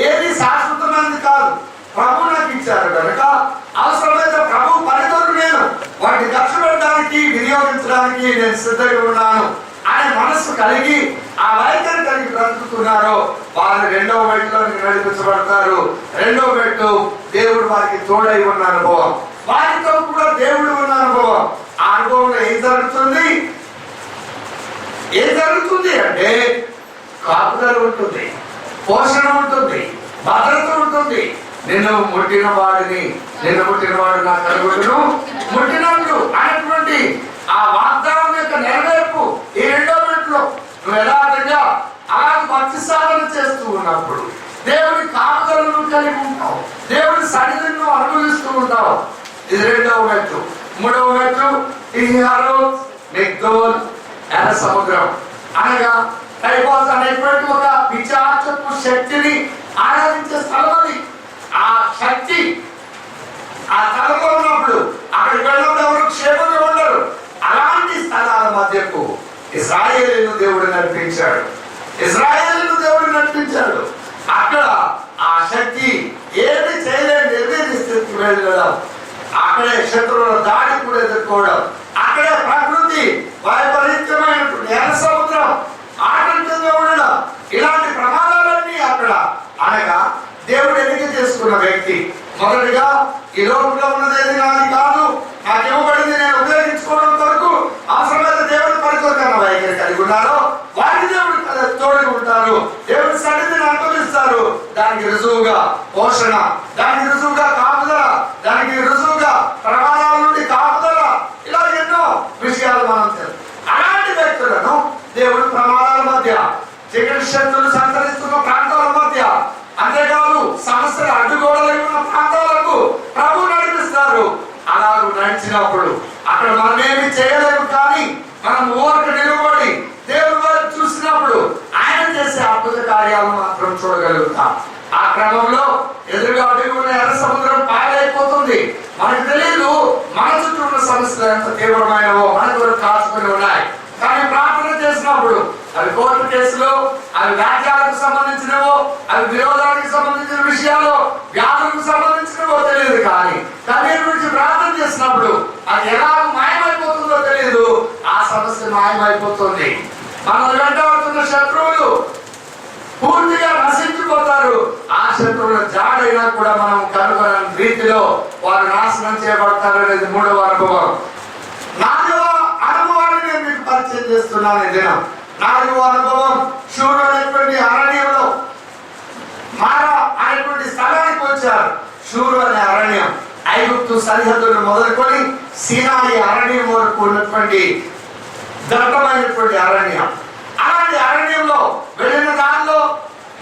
ఏది శాశ్వతమైనది కాదు, ప్రభు నాకు ఇచ్చారు కనుక అవసరమైతే ప్రభు పరిధులు నేను వాటిని ఖర్చు పెట్టడానికి, వినియోగించడానికి నేను సిద్ధంగా ఉన్నాను అనే మనస్సు కలిగి ఆ వైఖరి కలిగి బ్రతుకుతున్నారో వారు 2వ మెట్టులోకి నడిపించబడతారు. 2వ మెట్టు దేవుడు వారికి తోడై ఉన్న అనుభవం, వారితో కూడా దేవుడు ఉన్న అనుభవం. ఆ అనుభవంలో ఏం జరుగుతుంది అంటే కాపుదల ఉంటుంది, పోషణ ఉంటుంది, భద్రత ఉంటుంది. నిన్ను ముట్టిన వాడు నా కలుగుడును ముట్టినట్లు అనేటువంటి ఆ వాగ్దానం యొక్క నెరవేర్పు ఈ 2వ మెట్టులో నువ్వు యథార్థంగా అలాగే భక్తి సాధన చేస్తూ ఉన్నప్పుడు దేవుడి కాపుదలను కలిగి ఉంటావు, దేవుడి సన్నిధిని అనుభవిస్తూ ఉంటావు. ఇది 2వ మెట్టు. 3వ మెట్టు పిహారోత్ మిగ్దోల్ ఎర్ర సముద్రం, అనగా టైపాస్ అనేటువంటి ఒక పిశాచపు శక్తిని ఆరాధించే స్థలం అది. ఆ శక్తి ఆ స్థలంలో ఉన్నప్పుడు అక్కడికి వెళ్ళినప్పుడు ఎవరు నడిపించాడు, ఇశ్రాయేలును దేవుడు నడిపించాడు. అక్కడ ఆ శక్తి ఏమి చేయలేని నిర్వీర్య స్థితికి వెళ్ళడం, అక్కడే శత్రువుల దాడి కూడా ఎదుర్కోవడం, అక్కడే ప్రకృతి వైపరీత్యమైనటువంటి ఎర్ర సముద్రం ఆటంకంగా ఉండడం, ఇలాంటి ప్రమాదాలన్నీ అక్కడ. అనగా దేవుడు ఎన్నిక చేసుకున్న వ్యక్తి మొదటిగా ఈ లోకంలో ఉన్నదేది నాది కాదు, నాకు ఇవ్వబడింది నేను ఉపయోగించుకోవడం కొరకు అవసరమైతే దేవుడు పరికొరకన్న వైఖరి కలిగి ఉన్నారో వారికి దేవుడు తోడుగా ఉంటారు, దేవుడి సన్నిధిని అనుభవిస్తారు. దానికి రుజువుగా పోషణ, దానికి రుజువుగా కాపుదల, దానికి రుజువుగా ప్రమాదాల నుండి కాపుదల, ఇలా ఎన్నో విషయాలు మనం తెలుసు. అలాంటి వ్యక్తులను దేవుడు ప్రమాదాల మధ్య, చీకటి శక్తులు సంచరిస్తున్న ప్రాంతాల మధ్య, అంతేకాదు సమస్యలు అడ్డుగోడలై ఉన్న ప్రాంతాలకు ప్రభు నడిపిస్తారు. అలాగూ నడిచినప్పుడు అక్కడ మనమేమి చేయలేము, కానీ మనం ఊరక నిలబడి దేవుని వైపు చూసినప్పుడు ఆయన చేసే అద్భుత కార్యాలు మాత్రం చూడగలుగుతాం. ఆ క్రమంలో ఎదురుగా అడుగు ఉన్న ఎర్ర సముద్రం పాయలైపోతుంది. మనకు తెలియదు మన చుట్టూ ఉన్న సమస్యలు ఎంత తీవ్రమైనవో మన కొరకు కాచుకొని ఉన్నాయి. కానీ ప్రార్థన చేసినప్పుడు అవి కోర్టు కేసులు, అవి వ్యాఖ్యాలకు సంబంధించినవో, అవి విరోధానికి సంబంధించిన విషయాలు, వ్యాధులకు సంబంధించినవో తెలియదు. కానీ కన్నీరు గురించి ప్రార్థన చేసినప్పుడు అది ఎలా మాయమైపోతుందో తెలియదు, ఆ సమస్య మాయమైపోతుంది. మనం వెంటాడుతున్న శత్రువులు పూర్తిగా నశించిపోతారు. ఆ శత్రువుల జాడైనా కూడా మనం కనుగొనని రీతిలో వారు నాశనం చేయబడతారు అనేది మూడవ అనుభవం. నాలుగవ అనుభవాన్ని నేను మీకు పరిచయం చేస్తున్నాను ఈ దినం. నాలుగవ అనుభవం షూరు అనేటువంటి అరణ్యంలో మారా అనేటువంటి స్థలానికి వచ్చారు. షూరు అనే అరణ్యం ఐగుప్తు సరిహద్దులు మొదలుకొని సీనాయి అరణ్యం వరకు ఉన్నటువంటి దట్టమైనటువంటి అరణ్యం. అలాంటి అరణ్యంలో వెళ్ళిన దానిలో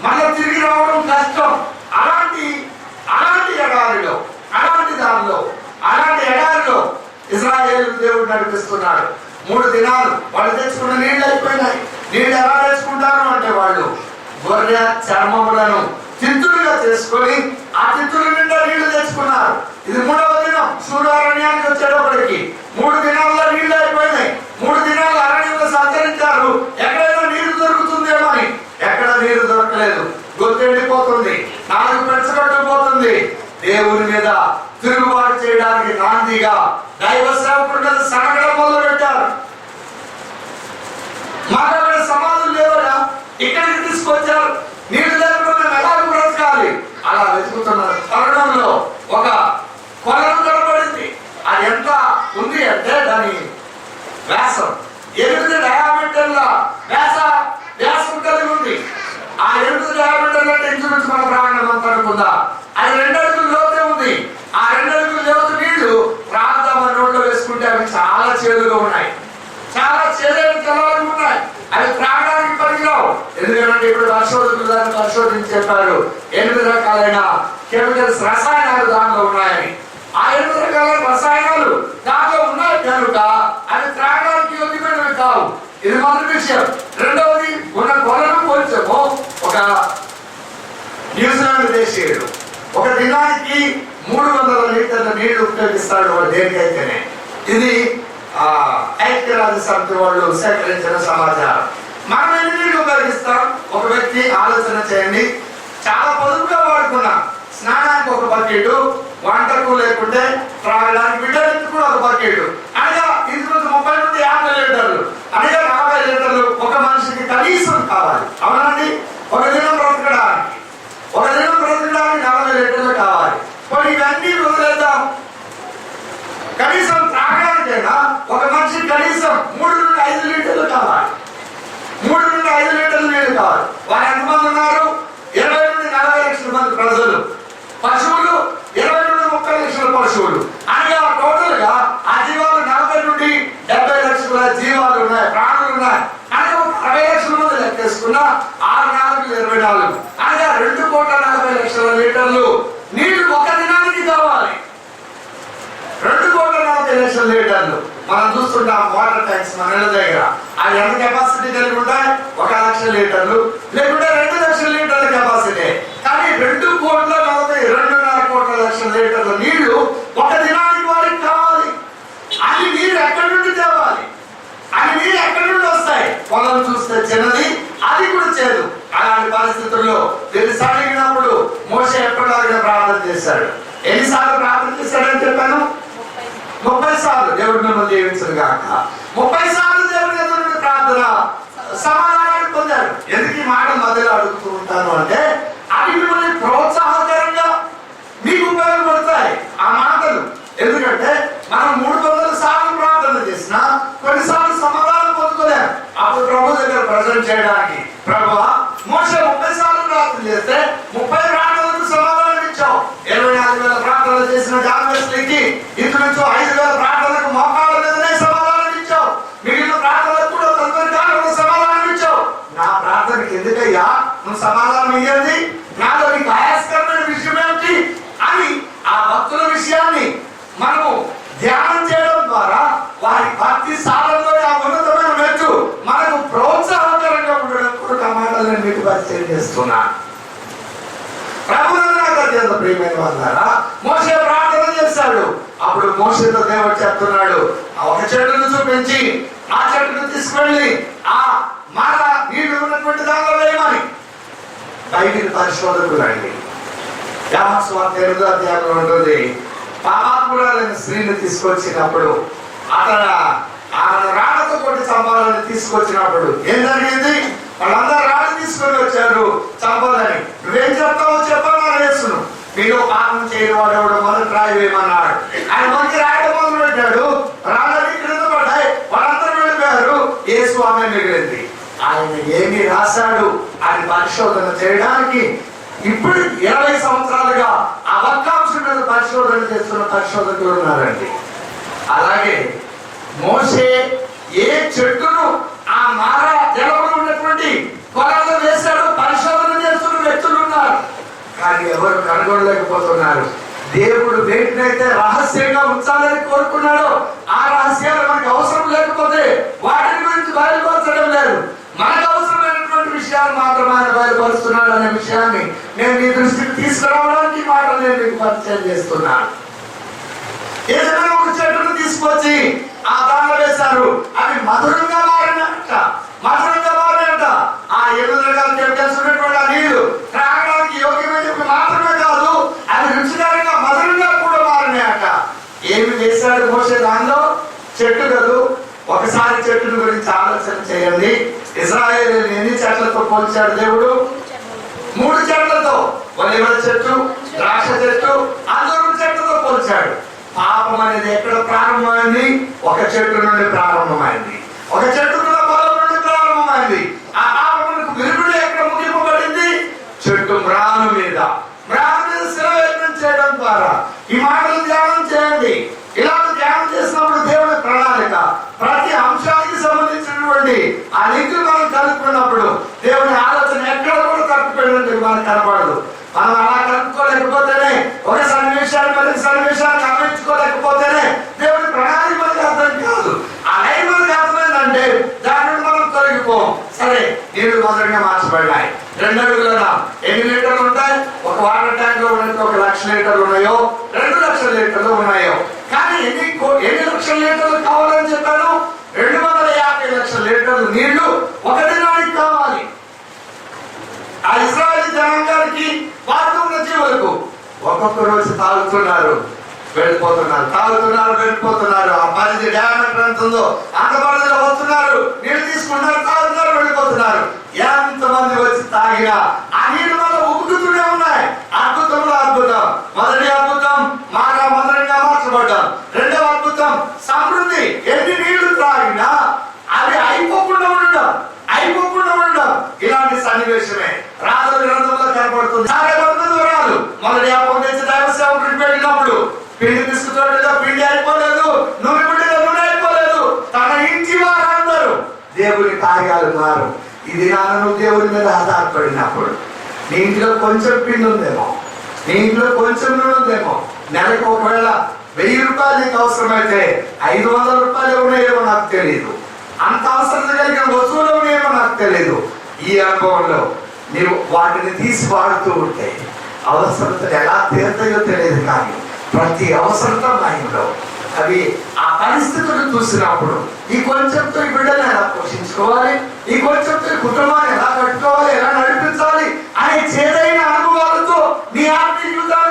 మళ్ళీ తిరిగి రావడం కష్టం. అలాంటి ఎడారిలో, అలాంటి ఎడారిలో ఇశ్రాయేలు దేవుడు నడిపిస్తున్నాడు. 3 దినాలు వాళ్ళు తెచ్చుకున్న నీళ్ళు అయిపోయినాయి. నీళ్ళు ఎలా తెచ్చుకుంటారు అంటే వాళ్ళు గొర్రె చర్మములను తిత్తులుగా చేసుకొని ఆ తిత్తుల నిండా నీళ్లు తెచ్చుకున్నారు. ఇది 3వ దినం సూర్యారణ్యానికి వచ్చేటప్పటికి 3 దినాల్లో నీళ్లు అయిపోయినాయి. 3 దినాలు అరణ్యంలో సంచరించారు. ఎక్కడైనా నీరు దొరుకుతుందేమో అని, ఎక్కడ నీరు దొరకలేదు. గొంతెండిపోతుంది, నాలుగు పెంచబట్టుకుపోతుంది. దేవుని మీద తిరుగుబాటు చేయడానికి నాందిగా దైవ సేవకుడు సనగడం మొదలు పెట్టారు. మాకు అక్కడ సమాధులు లేవరా, ఇక్కడికి తీసుకొచ్చారు, నీళ్లు లేకుండా ఎలా బ్రతకాలి అలా వెతుకుతున్న తరుణంలో ఒక కొలను కనబడింది. అది ఎంత ఉంది అంటే దాని వ్యాసం 8 డయామీటర్ల వ్యాసం కలిగి ఉంది. ఆ 8 డయామీటర్ల అంటే ఇంచుమించు మన ప్రాణం అంతా అనుకుందా. అది 2 అడుగులు లోతే ఉంది. ఆ 2 అడుగులు లోతు నీళ్లు ప్రాంతం రోడ్లో వేసుకుంటే అవి చాలా చేదుగా ఉన్నాయి, చాలా చేదైన జలాలు ఉన్నాయి. అవి త్రాగడానికి పనికిరావు. ఎందుకంటే ఇప్పుడు పరిశోధకులు దాన్ని పరిశోధించి చెప్పారు 8 రకాలైన కెమికల్స్, రసాయనాలు దానిలో ఉన్నాయని. ఆ 8 రకాలైన రసాయనాలు దాంట్లో ఉన్నాయి కనుక అవి త్రాగడానికి యోగ్యమైనవి కావు. ఇది మొదటి విషయం. రెండవది, ఉన్న కొలను పోల్చము ఒక న్యూజిలాండ్ దేశీయుడు ఒక దినానికి 300 లీటర్ల నీళ్లు ఉపయోగిస్తాడు వాడు దేనికైతేనే. ఇది ఐక్యరాజ్య సమితి వాళ్ళు సేకరించిన సమాచారం. మనం ఎన్ని నీళ్లు ఉపయోగిస్తాం? ఒక వ్యక్తి ఆలోచన చేయండి. చాలా పొదుపుగా వాడుకున్నాం. స్నానానికి ఒక బకెట్, వంటకు లేకుంటే త్రాగడానికి బిడ్డలకి కూడా ఒక బకెట్, అనగా ఇందులో 30 నుండి 50 లీటర్లు, అనగా 40 లీటర్లు ఒక మనిషికి కనీసం కావాలి. అవునండి, ఒక దినం బ్రతకడానికి 40 లీటర్లు కావాలి. మరి ఇవన్నీ వదిలేద్దాం. కనీసం త్రాగడానికైనా ఒక మనిషి కనీసం 3 నుండి 5 లీటర్లు కావాలి. 3 నుండి 5 లీటర్లు నీళ్లు కావాలి. వారు ఎంతమంది ఉన్నారు? 20 నుండి 40 లక్షల మంది ప్రజలు. పశువులు 20 నుండి 30 లక్షల పశువులు, అనగా టోటల్ గా ఆ జీవాలు 40 నుండి 70 లక్షల జీవాలు ఉన్నాయి, ప్రాణులు ఉన్నాయి. అనగా 60 లక్షల మంది లెక్కేసుకున్న 6 4 24, అనగా 2,40,00,000 లీటర్లు నీళ్లు ఒక దినానికి కావాలి. 2,40,00,000 లీటర్లు. మనం చూస్తుంటాం వాటర్ ట్యాంక్స్ మన ఇళ్ళ దగ్గర. అది ఎంత కెపాసిటీ కలిగి ఉంటాయి? 1,00,000 లీటర్లు, లేకుంటే 2,00,000 లీటర్ల కెపాసిటీ. కానీ 2,40,00,000 లీటర్ల నీళ్లు ఒక దినానికి వారికి కావాలి. అది నీరు ఎక్కడి నుండి తేవాలి? అది నీరు ఎక్కడి నుండి వస్తాయి? పొలం చూస్తే చిన్న మీద ప్రార్థన చేశాడు. ఎన్నిసార్లు ప్రార్థన చేశాడని చెప్పాను? 30 సార్లు. దేవుడు మిమ్మల్ని దీవించను గాక. 30 సార్లు దేవుడి ఎదురు ప్రార్థన సమాధానాన్ని పొందాడు. ఎందుకు ఈ మాట మధ్యలో అడుగుతూ ఉంటాను అంటే, అవి మిమ్మల్ని ప్రోత్సాహకరంగా మీకు ఉపయోగపడతాయి ఆ మాటలు. ఎందుకంటే మనం 300 సార్లు ప్రార్థన చేసినా కొన్నిసార్లు సమాధానం పొందుకోలేం. అప్పుడు ప్రభు దగ్గర ప్రజెంట్ చేయడానికి, ప్రభువా మోషే 30 సార్లు ప్రార్థన చేస్తే 30 ప్రార్థనలకు సమాధానం ఇచ్చావు. 24,000 ప్రార్థనలు చేసిన జాన్ వెస్లీకి ఇంచుమించు 5,000 ప్రార్థనలకు మోకాళ్ళ మీదనే సమాధానం ఇచ్చావు. మిగిలిన ప్రార్థనలకు కూడా తదుపరి కాలంలో సమాధానం ఇచ్చావు. నా ప్రార్థనకి ఎందుకయ్యా నువ్వు సమాధానం ఇయ్యండి? నాలో నీకు ఆయాస్కరమైన విషయం ఏమిటి అని ఆ భక్తుల విషయాన్ని మనము ధ్యానం చేయడం ద్వారా వారి భక్తి సాధనలో ఆ ఉన్నతమైన మెచ్చు మనకు ప్రోత్సాహకరంగా ఉండడం కొరకు ఆ మాటలు నేను మీకు పరిచయం చేస్తున్నాను. ప్రభువునందు నాకు అత్యంత ప్రియమైన వాళ్ళారా, మోషే ప్రార్థన చేశాడు. అప్పుడు మోషేతో దేవుడు చెప్తున్నాడు, ఒక చెట్టును చూపించి ఆ చెట్టును తీసుకెళ్ళి ఆ మాల నీళ్లు ఉన్నటువంటి దానిలో వేయమని. బైబిల్ పరిశోధకులు అండి, యోహాను సువార్త 8వ అధ్యాయంలో ఉంటుంది, పాపాత్మురాలైన స్త్రీని తీసుకొచ్చినప్పుడు ఆమె రాళ్లతో కొట్టి చంపాలని తీసుకొచ్చినప్పుడు ఏం జరిగింది? వాళ్ళందరూ రాళ్ళు తీసుకొని వచ్చారు చంపాలని. నువ్వేం చెప్తావో చెప్పాలని యేసును, మీలో పాపం చేయని వాడు ఎవడో మొదటి రాయి వేయమన్నాడు. ఆయన మంచి రాయడం మొదలు పెట్టాడు. రాళ్ళని క్రింద పడ్డాయి, వాళ్ళందరూ వెళ్ళిపోయారు. యేసు ఆమె మిగిలింది. ఆయన ఏమి రాశాడు అని పరిశోధన చేయడానికి ఇప్పుడు 20 సంవత్సరాలుగా ఆ వాక్యాంశం మీద పరిశోధన చేస్తున్న పరిశోధకులు ఉన్నారండి. అలాగే మోషే ఏ చెట్టును ఆ మార జలంలో ఉన్నటువంటి కొలలో వేశాడు పరిశోధన చేస్తున్న వ్యక్తులు ఉన్నారు. కానీ ఎవరు కనుగొనలేకపోతున్నారు. దేవుడు వేటినైతే రహస్యంగా ఉంచాలని కోరుకున్నాడో ఆ రహస్యాలు మనకు అవసరం లేకపోతే వాటిని గురించి బయలుపరచడం లేదు. మనకు అవసరమైనటువంటి విషయాలు మాత్రమే ఆయన బయలుపరుస్తున్నాడు అనే విషయాన్ని నేను మీ దృష్టికి తీసుకురావడానికి మాటలు నేను మీకు పరిచయం చేస్తున్నాను. ఏదైనా ఒక చెట్టును తీసుకొచ్చి ఆ దానిలో వేశారు, అవి మధురంగా మారినట. మధురంగా మారినట. ఆ 8 రకాల కెమికల్స్ ఉన్నటువంటి ఆ నీళ్లు త్రాగడానికి యోగ్యమైనవి మాత్రమే కాదు, అవి రుచికరంగా మధురంగా కూడా మారినాయట. ఏమి వేశాడు మోషే దానిలో? చెట్టు కదూ. ఒకసారి చెట్టుల గురించి ఆలోచన చేయండి. ఇశ్రాయేలు ఎన్ని చెట్లతో పోల్చాడు దేవుడు? 3 చెట్లతో. ఒలీవ చెట్టు, ద్రాక్ష చెట్టు, అంజూరపు చెట్టుతో పోల్చాడు. పాపం అనేది ఎక్కడ ప్రారంభమైంది? ఒక చెట్టు నుండి ప్రారంభమైంది. ఒక చెట్టుకున్న పొలం నుండి ప్రారంభమైంది. ఆ పాపమునకు విరుగుడు ఎక్కడ ముగింపబడింది? చెట్టు మ్రాను మీద. మ్రాను మీద శిలవేదనం చేయడం ద్వారా ఈ మాటలు ధ్యానం చేయండి. ఇలాంటి ధ్యానం చేసినప్పుడు దేవుడి ప్రణాళిక ప్రతి అంశానికి సంబంధించినటువంటి ఆ లింకులు మనం కలుపుకున్నప్పుడు దేవుడి ఆలోచన ఎక్కడ కూడా తప్పిపోయినట్టు మనకు కనపడదు. మనం అలా కలుపుకోలేకపోతేనే, ఒక సన్నివేశాన్ని ప్రతి సన్నివేశాన్ని గమనించుకోలేకపోతేనే దేవుడి ప్రణాళిక మనకు అర్థం కాదు. ఆ లైన్ మనకు అర్థమైందంటే దాని నుండి మనం తొలగిపోం. సరే, నీళ్లు మొదటిగా మార్చబడ్డాయి. 2 అడుగుల ఎన్ని లీటర్లు ఉంటాయి? ఒక వాటర్ ట్యాంక్ లో ఉన్నట్టు 1 లక్ష లీటర్లు ఉన్నాయో, 2 లక్షల లీటర్లు ఉన్నాయో. కానీ ఎన్ని లక్షల లీటర్లు కావాలని చెప్పాను? 250 లక్షల లీటర్లు నీళ్లు ఒక దినానికి కావాలి. ఆ ఇశ్రాయేలు జనాంగానికి వాడుతూ ఉన్న జీవులకు ఒక్కొక్క రోజు తాగుతున్నారు, వెళ్ళిపోతున్నారు, తాగుతున్నారు, వెళ్ళిపోతున్నారు. ఆ పరిధి డయామీటర్ ఎంత ఉందో అంత పరిధిలో వస్తున్నారు, నీళ్ళు తీసుకుంటున్నారు, తాగుతున్నారు, వెళ్ళిపోతున్నారు. ఎంతమంది వచ్చి తాగినా ఆ నీళ్ళు వల్ల ఉబ్బుకుతూనే ఉన్నాయి. అద్భుతంలో అద్భుతం. మొదటి అద్భుతం మాట మధురంగా మార్చబడ్డాం. 2వ అద్భుతం సమృద్ధి. ఎన్ని నీళ్లు త్రాగినా అవి అయిపోకుండా ఉండడం. ఇలాంటి సన్నివేశమే రాజుల గ్రంథంలో కనపడుతుంది. మొదటి అపోందించి దైవ సేవకుడికి వెళ్ళినప్పుడు పిండి తీసుకుతోటలో పిండి అయిపోలేదు, నూనె గుడ్డలో నూనె అయిపోలేదు. తన ఇంటి వారందరూ దేవుని కార్యాలు మారు. ఇది నాన్న దేవుని మీద ఆధారపడినప్పుడు నీ ఇంట్లో కొంచెం పిండి ఉందేమో, నీ ఇంట్లో కొంచెం నూనె ఉందేమో. నెలకు ఒకవేళ 1000 రూపాయలు నీకు అవసరమైతే 500 రూపాయలు ఉన్నాయేమో నాకు తెలియదు. అంత అవసరం కలిగిన వస్తువులు ఉన్నాయేమో నాకు తెలియదు. ఈ అనుభవంలో మీరు వాటిని తీసి వాడుతూ ఉంటే అవసరతలు ఎలా తీరుతాయో తెలియదు. కానీ ప్రతి అవసరత మైండ్లో అవి ఆ పరిస్థితులు చూసినప్పుడు ఈ కొంచెంతో ఈ బిడ్డను ఎలా పోషించుకోవాలి, ఈ కొంచెంతో ఈ కుటుంబాన్ని ఎలా కట్టుకోవాలి, ఎలా నడిపించాలి అనే చేదైన అనుభవాలతో నీ ఆత్మీయ జీవితాన్ని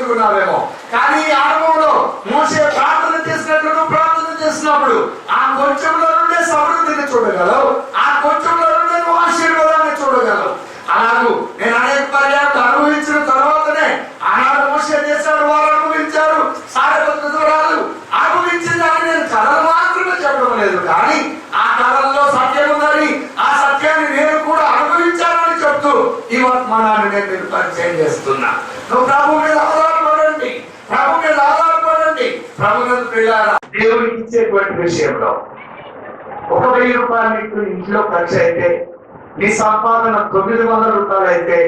పొందుకున్నావేమో. కానీ ఈ అనుభవంలో మోషే ప్రార్థన చేసినట్లు నువ్వు ప్రార్థన చేసినప్పుడు ఆ కొంచెంలో నుండే సమృద్ధిని చూడగలవు, ఆ కొంచెంలో నుండే నువ్వు ఆశీర్వాదాన్ని చూడగలవు. అలాగూ నేను అనేక పర్యాలు అనుభవించిన తర్వాతనే ఆనాడు మోషే చేశాడు, వారు అనుభవించారు, సారెపత్ర దూరాలు అనుభవించిందని నేను కథలు మాత్రమే చెప్పడం లేదు, కానీ ఆ కథల్లో సత్యం ఉందని ఆ సత్యాన్ని నేను కూడా అనుభవించానని చెప్తూ ఈ వర్తమానాన్ని నేను మీకు పరిచయం చేస్తున్నా. నువ్వు ప్రభు మీద ఆధారపడండి, ప్రభు మీద ఆధారపడండి. ప్రభు మీద పిల్లారా, దేవుడికి ఇచ్చేటువంటి విషయంలో 1,000 రూపాయలు నీకు ఇంట్లో ఖర్చు అయితే, నీ సంపాదన 900 రూపాయలు అయితే,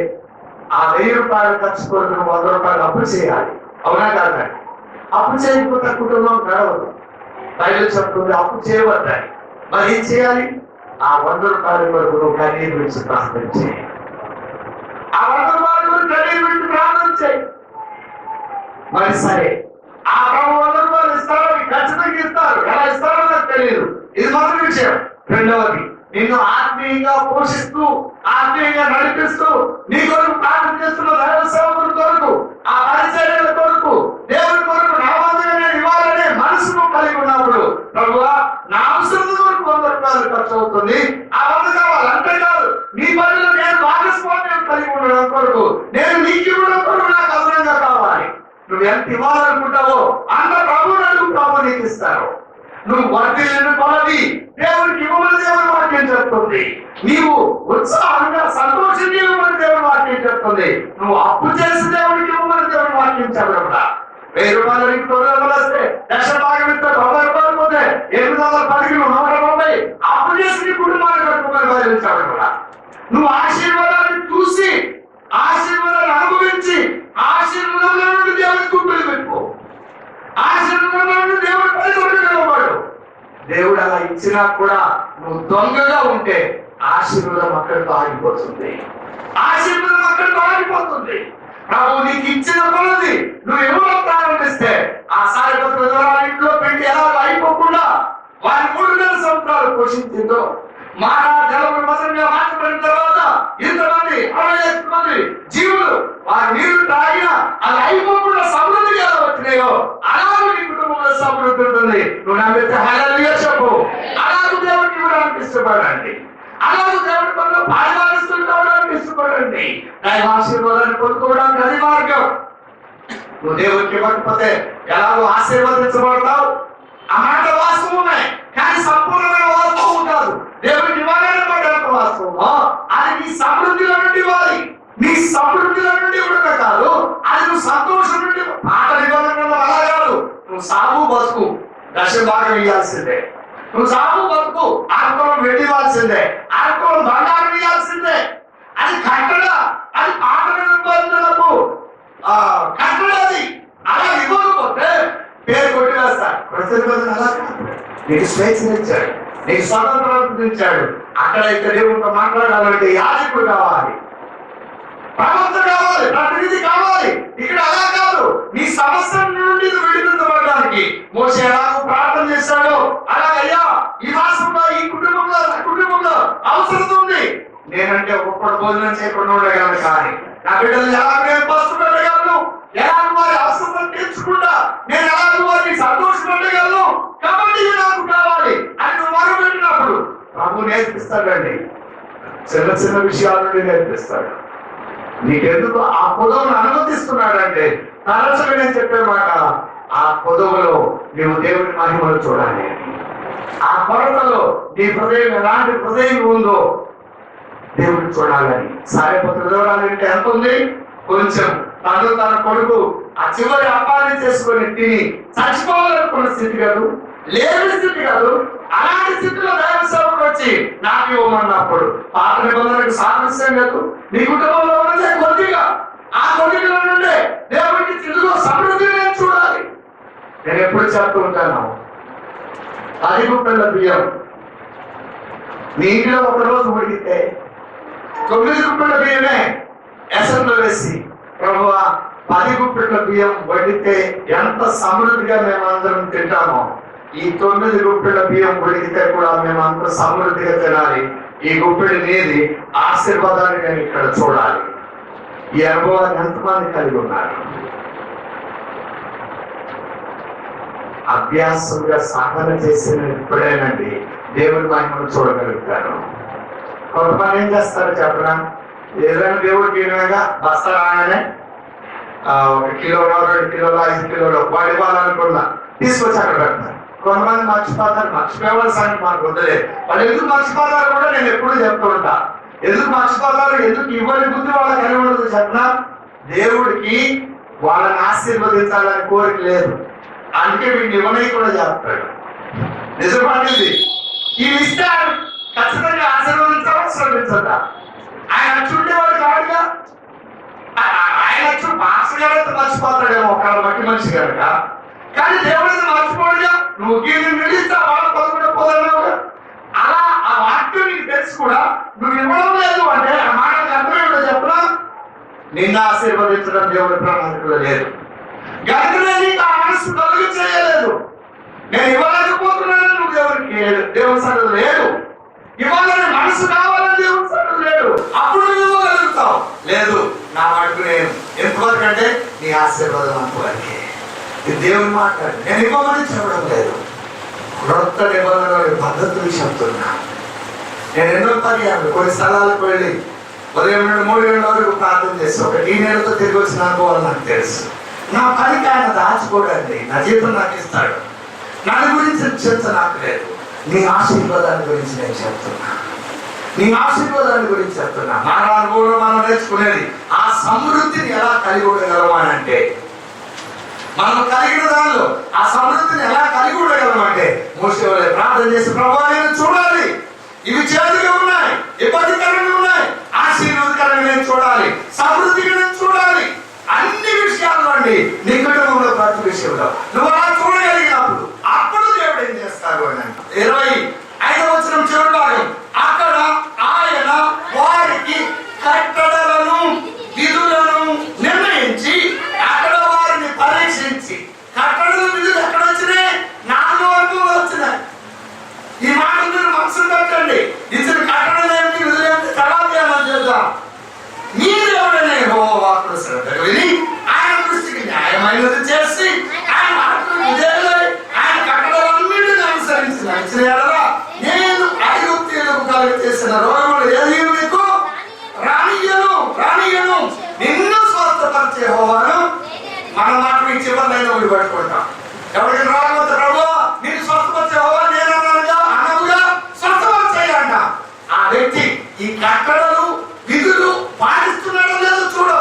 ఆ 1000 రూపాయలు ఖర్చు కొరకు 100 రూపాయలు అప్పు చేయాలి. అవునా కాదండి? అప్పు చేయకపోతే కుటుంబం గడవదు. బైబిల్ చెప్తుంది అప్పు చేయవద్దని. మరి ఏం చేయాలి? ఆ 100 రూపాయల వరకు నువ్వు కన్నీరు విడిచి ప్రార్థన చేయి. ఆ 100 రూపాయల వరకు కన్నీరు విడిచి ప్రార్థన చేయి. మరి సరే, ఆ 100 రూపాయలు ఇస్తారో ఖచ్చితంగా ఇస్తారు, ఎలా ఇస్తారో నాకు తెలియదు. ఇది మొదటి విషయం. రెండవది, నిన్ను ఆత్మీయంగా పోషిస్తూ ఆత్మీయంగా నడిపిస్తూ నీ కొరకు ప్రార్థన చేస్తున్న దైవ సేవకుల కొరకు, ఆ పరిచర్యల కొరకు, దేవుడి కొరకు నా వంతుగా నేను ఇవ్వాలనే మనసును కలిగి ఉన్నప్పుడు, ప్రభువా నా అవసరం వరకు 100 రూపాయలు ఖర్చు అవుతుంది, ఆ 100 కావాలి అంటే కాదు, నీ పనిలో నేను భాగస్వామ్యం కలిగి ఉండడం కొరకు, నేను నీకు ఇవ్వడం కొరకు నాకు అదనంగా కావాలి. నువ్వు ఎంత ఇవ్వాలనుకుంటావో అంత ప్రభువుని అడుగు, ప్రభు నీకు ఇస్తారు. నువ్వు వర్ధిల్లిన కొలది దేవుడికి ఇవ్వమని దేవుని వాక్యం చెప్తుంది. నీవు ఉత్సాహంగా సంతోషంగా ఇవ్వమని దేవుని వాక్యం చెప్తుంది. నువ్వు అప్పు చేసి దేవుడికి ఇవ్వమని దేవుని వాక్యం చెప్పడం. 1000 రూపాయలు నీకు 900 వస్తే, దశ భాగం ఇస్తే 90 రూపాయలు పోతే 810కి 130 అప్పు చేసి నీ కుటుంబాన్ని కట్టుకోమని బయలుదేరాడు. నువ్వు ఆశీర్వాదాన్ని చూసి, ఆశీర్వాదాన్ని అనుభవించి, ఆశీర్వాదంలో నుండి దేవుడికి గుంపులు పెట్టుకో. ఆశీర్వాదంలో నుండి దేవుడు పరిగొట్టగలవాడు. దేవుడు అలా ఇచ్చినా కూడా నువ్వు దొంగగా ఉంటే ఆశీర్వాదం అక్కడితో ఆగిపోతుంది. ఆశీర్వాదం అక్కడితో ఆగిపోతుంది. ప్రభు నీకు ఇచ్చిన కొలది నువ్వు ఎవరో ప్రారంభిస్తే, ఆ సారెపత్ర ఇంట్లో పెట్టి ఎలా అయిపోకుండా వారి 3 సంవత్సరాలు పోషించిందో, మానవ జలములు మతంగా మార్చబడిన తర్వాత ఇంతమంది 65 మంది జీవులు వారి నీరు తాగినా అది అయిపోకుండా సమృద్ధిగా వచ్చినాయో, అలాగే నీ కుటుంబంలో సమృద్ధి ఉంటుంది. నువ్వు నమ్మితే హల్లెలూయా చెప్పు. అలాగే దేవుడికి ఇవ్వడానికి ఇష్టపడండి, అలాగే దేవుడి పనులు పాల్గొనడానికి ఇష్టపడండి. దైవ ఆశీర్వాదాన్ని పొందుకోవడానికి అది మార్గం. నువ్వు దేవుడికి ఇవ్వకపోతే ఎలాగో ఆశీర్వదించబడతావు. ఆ మాట వాస్తవమే, కానీ సంపూర్ణమైన వాస్తవం కాదు. దేవుడికి ఇవ్వాలని పడ్డ వాస్తవమా, అది నీ సమృద్ధిలో నుండి ఇవ్వాలి. నీ సమృద్ధిలో నుండి ఇవ్వడమే కాదు, అది నువ్వు సంతోషం నుండి. మాట నిబంధనలో అలా కాదు. నువ్వు సాగు బతుకు, దశ భాగం ఇవ్వాల్సిందే. నువ్వు సాగు బతుకు, ఆల్కోహం వెళ్లి ఇవ్వాల్సిందే, ఆల్కోహం బంగారం ఇవ్వాల్సిందే. అది కట్టడ, అది పాట నిబంధనలకు కట్టడది. అలా ఇవ్వకపోతే పేరు కొట్టివేస్తారు. ప్రతినిబంధన అలా కాదు. నీకు స్వేచ్ఛనిచ్చాడు, నీకు స్వతంత్రం ఇచ్చాడు. అక్కడైతే దేవుడితో మాట్లాడాలంటే యాజకుడు కావాలి, ప్రవక్త కావాలి, ప్రతినిధి కావాలి. ఇక్కడ అలా కాదు. నీ సమస్య నుండి విడిపించబడడానికి మోషే ఎలాగో ప్రార్థన చేశాడో అలాగయ్యా ఈ మాసంలో ఈ కుటుంబంలో అవసరం ఉంది. నేనంటే ఒక్కడు భోజనం చేయకుండా ఉండగలను, కానీ నా బిడ్డలు ఎలాగ నేను పస్తుపెట్టగలను, ఎలాగ వారి అవసరం తీర్చుకుంటా, నేను ఎలాగ వారిని సంతోషపెట్టగలను. కాబట్టి ఇవి నాకు కావాలి అని నువ్వు మొదలుపెట్టినప్పుడు ప్రభు నేర్పిస్తాడండి. చిన్న చిన్న విషయాల నుండి నేర్పిస్తాడు. నీకెందుకు ఆ పొదవును అనుమతిస్తున్నాడంటే, తరచుగా నేను చెప్పే మాట, ఆ పొదవులో నీవు దేవుని మహిమను చూడాలి. ఆ కొరతలో నీ హృదయం ఎలాంటి హృదయం ఉందో దేవుడిని చూడాలని. సారెపత్ర చూడాలంటే ఎంత ఉంది? కొంచెం. తన కొడుకు ఆ చివరి అప్పాన్ని చేసుకొని తిని చచ్చిపోవాలనుకున్న స్థితి కాదు, లేని స్థితి కాదు. అలాంటి స్థితిలో దైవ సేవకుడు వచ్చి నాకు ఇవ్వమన్నప్పుడు పాత నిబంధనకు సాదృశ్యం కాదు. నీ కుటుంబంలో ఉన్నదే కొద్దిగా, ఆ కొద్దిగా నుండే దేవుడికి తిరుగులో సమృద్ధిని నేను చూడాలి. నేను ఎప్పుడు చెప్తూ ఉంటాను, 10 గుప్పెళ్ళ బియ్యం నీ ఇంట్లో ఒకరోజు ఉడికితే 9 గుప్పెళ్ళ బియ్యమే ఎసంలో వేసి, ప్రభువా 10 గుప్పెళ్ళ బియ్యం వండితే ఎంత సమృద్ధిగా మేమందరం తింటామో, ఈ 9 గుప్పెళ్ళ బియ్యం ఉడికితే కూడా మేము అంత సమృద్ధిగా తినాలి. ఈ గుప్పెడి నీది ఆశీర్వాదాన్ని నేను ఇక్కడ చూడాలి. ఈ అనుభవాన్ని ఎంతమంది కలిగి ఉన్నారు? అభ్యాసంగా సాధన చేసిన ఎప్పుడేనండి దేవుడి మహిమను చూడగలుగుతారు. కొంతమంది ఏం చేస్తారు చెప్పనా, ఏదైనా దేవుడికి ఏమైనా బస్తా రాగానే 1 కిలోలో 2 కిలోలో 5 కిలోలో వాడి ఇవ్వాలనుకున్నా తీసుకొచ్చి అక్కడ పెడతారు. కొంతమంది మర్చిపోతారు. మర్చిపోవాలి సంగతి మనకు వదిలేదు. వాళ్ళు ఎందుకు మర్చిపోతారు కూడా నేను ఎప్పుడు చెప్తూ ఉంటా. ఎందుకు మర్చిపోతారు, ఎందుకు ఇవ్వని బుద్ధి వాళ్ళకి కలిగి ఉండదు చెప్పనా, దేవుడికి వాళ్ళని ఆశీర్వదించాలని కోరిక లేదు. అందుకే వీడిని ఇవ్వని కూడా చెప్తాడు. నిజమైనది ఈ ఇష్టాలు ఖచ్చితంగా ఆశీర్వదించాలా శ్రమించదా. ఆయన చూడేవాడు కాదుగా. ఆయన మాస్టర్ గారైతే మర్చిపోతాడేమో ఒకళ్ళ మట్టి మనిషి కనుక, కానీ దేవుడిని మర్చిపోడుగా. నువ్వు గీని నిలిస్తా వాళ్ళు పదకొండ పోదన్నావుగా. అలా ఆ వాక్యం నీకు తెలిసి కూడా నువ్వు ఇవ్వడం లేదు అంటే ఆ మాటకు అర్థమేమిటో చెప్పనా, నిన్ను ఆశీర్వదించడం దేవుడి ప్రణాళికలో లేదు. గనుకనే నీకు ఆ మనసు కలుగు చేయలేదు. నేను ఇవ్వలేకపోతున్నానని నువ్వు దేవుడి సన్నిధిలో లేదు. ఇవ్వాలని మనసు కావాలని దేవుడి సన్నిధిలో లేడు. అప్పుడు నువ్వు ఇవ్వగలుగుతావు. లేదు, నా మటుకు నేను ఎంతవరకు అంటే నీ ఆశీర్వాదం అంతవరకే. ఇది దేవుని మాట. నేను ఇవ్వమని చెప్పడం లేదు. క్రొత్త నిబంధనల పద్ధతులు చెప్తున్నా. నేను ఎన్నో పర్యాలు కొన్ని స్థలాలకు వెళ్ళి ఉదయం నుండి 3 గంటల వరకు ప్రార్థన చేసి ఒక టీనేళ్ళతో తిరిగి వచ్చిన అనుభవాలు నాకు తెలుసు. నా పనికి ఆయన దాచుకోడండి. నా జీవితం నాకు ఇస్తాడు. నన్ను గురించి చర్చ నాకు లేదు. నీ ఆశీర్వాదాన్ని గురించి నేను చెప్తున్నా. నీ ఆశీర్వాదాన్ని గురించి చెప్తున్నా. మన అనుభవంలో మనం నేర్చుకునేది ఆ సమృద్ధిని ఎలా కలిగి ఉండగలం అని అంటే, మనం కలిగిన దానిలో ఆ సమృద్ధిని ఎలా కలిగి ఉండగలం అంటే మోషే ప్రార్థన చేసి ప్రభువా నేను చూడాలి, ఇవి చేతుగా ఉన్నాయి, ఇబ్బందికరంగా ఉన్నాయి, ఆశీర్వాదకరంగా నేను చూడాలి, సమృద్ధిగా నేను చూడాలి. అన్ని విషయాల్లో అండి, నీ కుటుంబంలో ప్రతి విషయంలో నువ్వు అలా చూడగలిగినప్పుడు అప్పుడు దేవుడు ఏం చేస్తాడు అని 25వ వచనం చివరి భాగం, అక్కడ ఆయన వారికి కట్టడలను విధులను నిర్ణయించి అక్కడ వారిని పరీక్షించి. కట్టడలు విధులు ఎక్కడ వచ్చినాయి? 4 వర్గంలో వచ్చినాయి. ఈ మాట మీరు మనసులో పెట్టండి. ఇచ్చిన కట్టడలు ఏమిటి, విధులు ఏమిటి, తర్వాత ఏమని చేద్దాం. మీరు ఎవరైనా వాక్కులు శ్రద్ధగా విని ఆయన దృష్టికి న్యాయమైనది చేసి ఆయన వాక్కులు విధేయులై ఆయన కట్టడలన్నింటినీ అనుసరించిన నేను ఐగుప్తీయులకు కలుగ చేసిన రోగములు ఏది మీకు రానియను నిన్ను స్వస్థపరిచే యెహోవాను. మన మాట మీ చివరినైనా ఊడి పట్టుకుంటాం. ఎవరికి రాకపోతే ప్రభు నిన్ను స్వస్థపరిచే యెహోవా నేను అనవుగా స్వస్థపరిచేయంట. ఆ వ్యక్తి ఈ కట్టడలు విధులు పాటిస్తున్నాడో లేదో చూడు.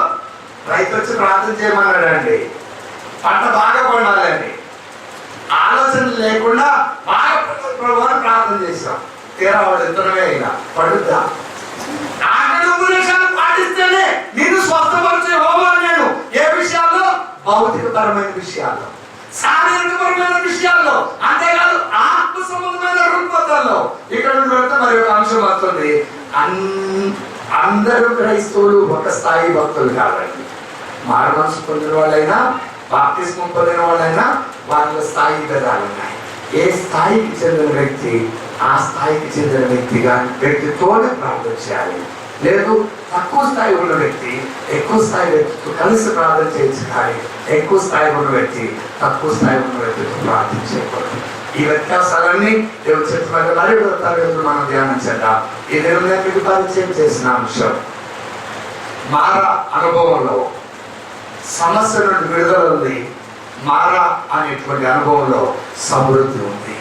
రైతు వచ్చి ప్రార్థన చేయమన్నాడండి, పంట బాగా పండాలండి. ఆలోచన లేకుండా బాగా పండుగ ప్రభు అని ప్రార్థన చేశాం. తీరా వాడు ఇద్దరమే అయినా పడుద్దా? ఆకలి ఉపదేశాలు పాటిస్తేనే నిన్ను స్వస్థపరిచే యెహోవా నేను. ఏ విషయాల్లో? భౌతికపరమైన విషయాల్లో, శారీరకపరమైన విషయాల్లో, అంతేకాదు ఆత్మ సంబంధమైన రుగ్మతల్లో. ఇక్కడ వెళ్తే మరి ఒక అంశం వస్తుంది. అందరూ క్రైస్తవులు ఒక స్థాయి భక్తులు కాదండి. మారు మనసు పొందిన వాళ్ళైనా బాప్తిస్మం పొందిన వాళ్ళైనా వాళ్ళ స్థాయి భేదాలు ఉన్నాయి. ఏ స్థాయికి చెందిన వ్యక్తి ఆ స్థాయికి చెందిన వ్యక్తితోనే ప్రార్థన చేయాలి. లేదు తక్కువ స్థాయి ఉన్న వ్యక్తి ఎక్కువ స్థాయి వ్యక్తితో కలిసి ప్రార్థన చేయొచ్చు, కానీ ఎక్కువ స్థాయి ఉన్న వ్యక్తి తక్కువ స్థాయి ఉన్న వ్యక్తితో ప్రార్థన చేయకూడదు. ఈ వ్యత్యాసాలన్నీ దేవుడు చెప్పిన తరగతులు మనం ధ్యానం చేద్దాం. ఈ దేవుడు మీకు పరిచయం చేసిన అంశం మారా అనుభవంలో సమస్య నుండి విడుదల ఉంది. మారా అనేటువంటి అనుభవంలో సమృద్ధి ఉంది.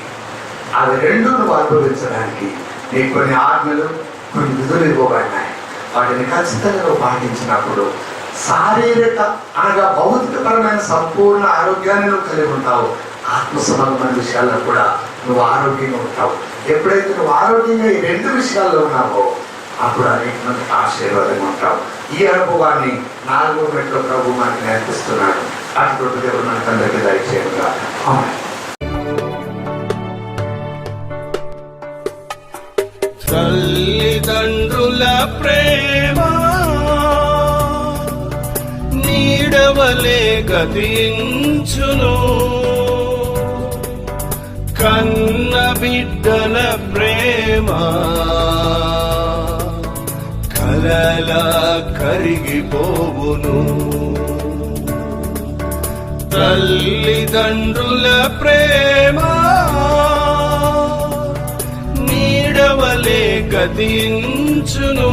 అది రెండు నువ్వు అనుభవించడానికి నీకు కొన్ని ఆజ్ఞలు కొన్ని విధులు ఇవ్వబడినాయి. వాటిని ఖచ్చితంగా నువ్వు పాటించినప్పుడు శారీరక అనగా భౌతికపరమైన సంపూర్ణ ఆరోగ్యాన్ని నువ్వు కలిగి ఉంటావు. ఆత్మ సంబంధమైన విషయాల్లో కూడా నువ్వు ఆరోగ్యంగా ఉంటావు. ఎప్పుడైతే నువ్వు ఆరోగ్యంగా ఈ 2 విషయాల్లో ఉన్నావో అప్పుడు అనేక మందికి ఆశీర్వాదంగా ఉంటావు. ఈ అనుభవాన్ని 4వ మెట్లో ప్రభు మనకి నేర్పిస్తున్నాడు. అటువంటి దేవుడు మనకు అందరికీ దయచేయగా. తల్లిదండ్రుల ప్రేమ నీడవలే గతించును, కన్న బిడ్డల ప్రేమ కలలా కరిగిపోవును. తల్లిదండ్రుల ప్రేమ నీడవలే గతించును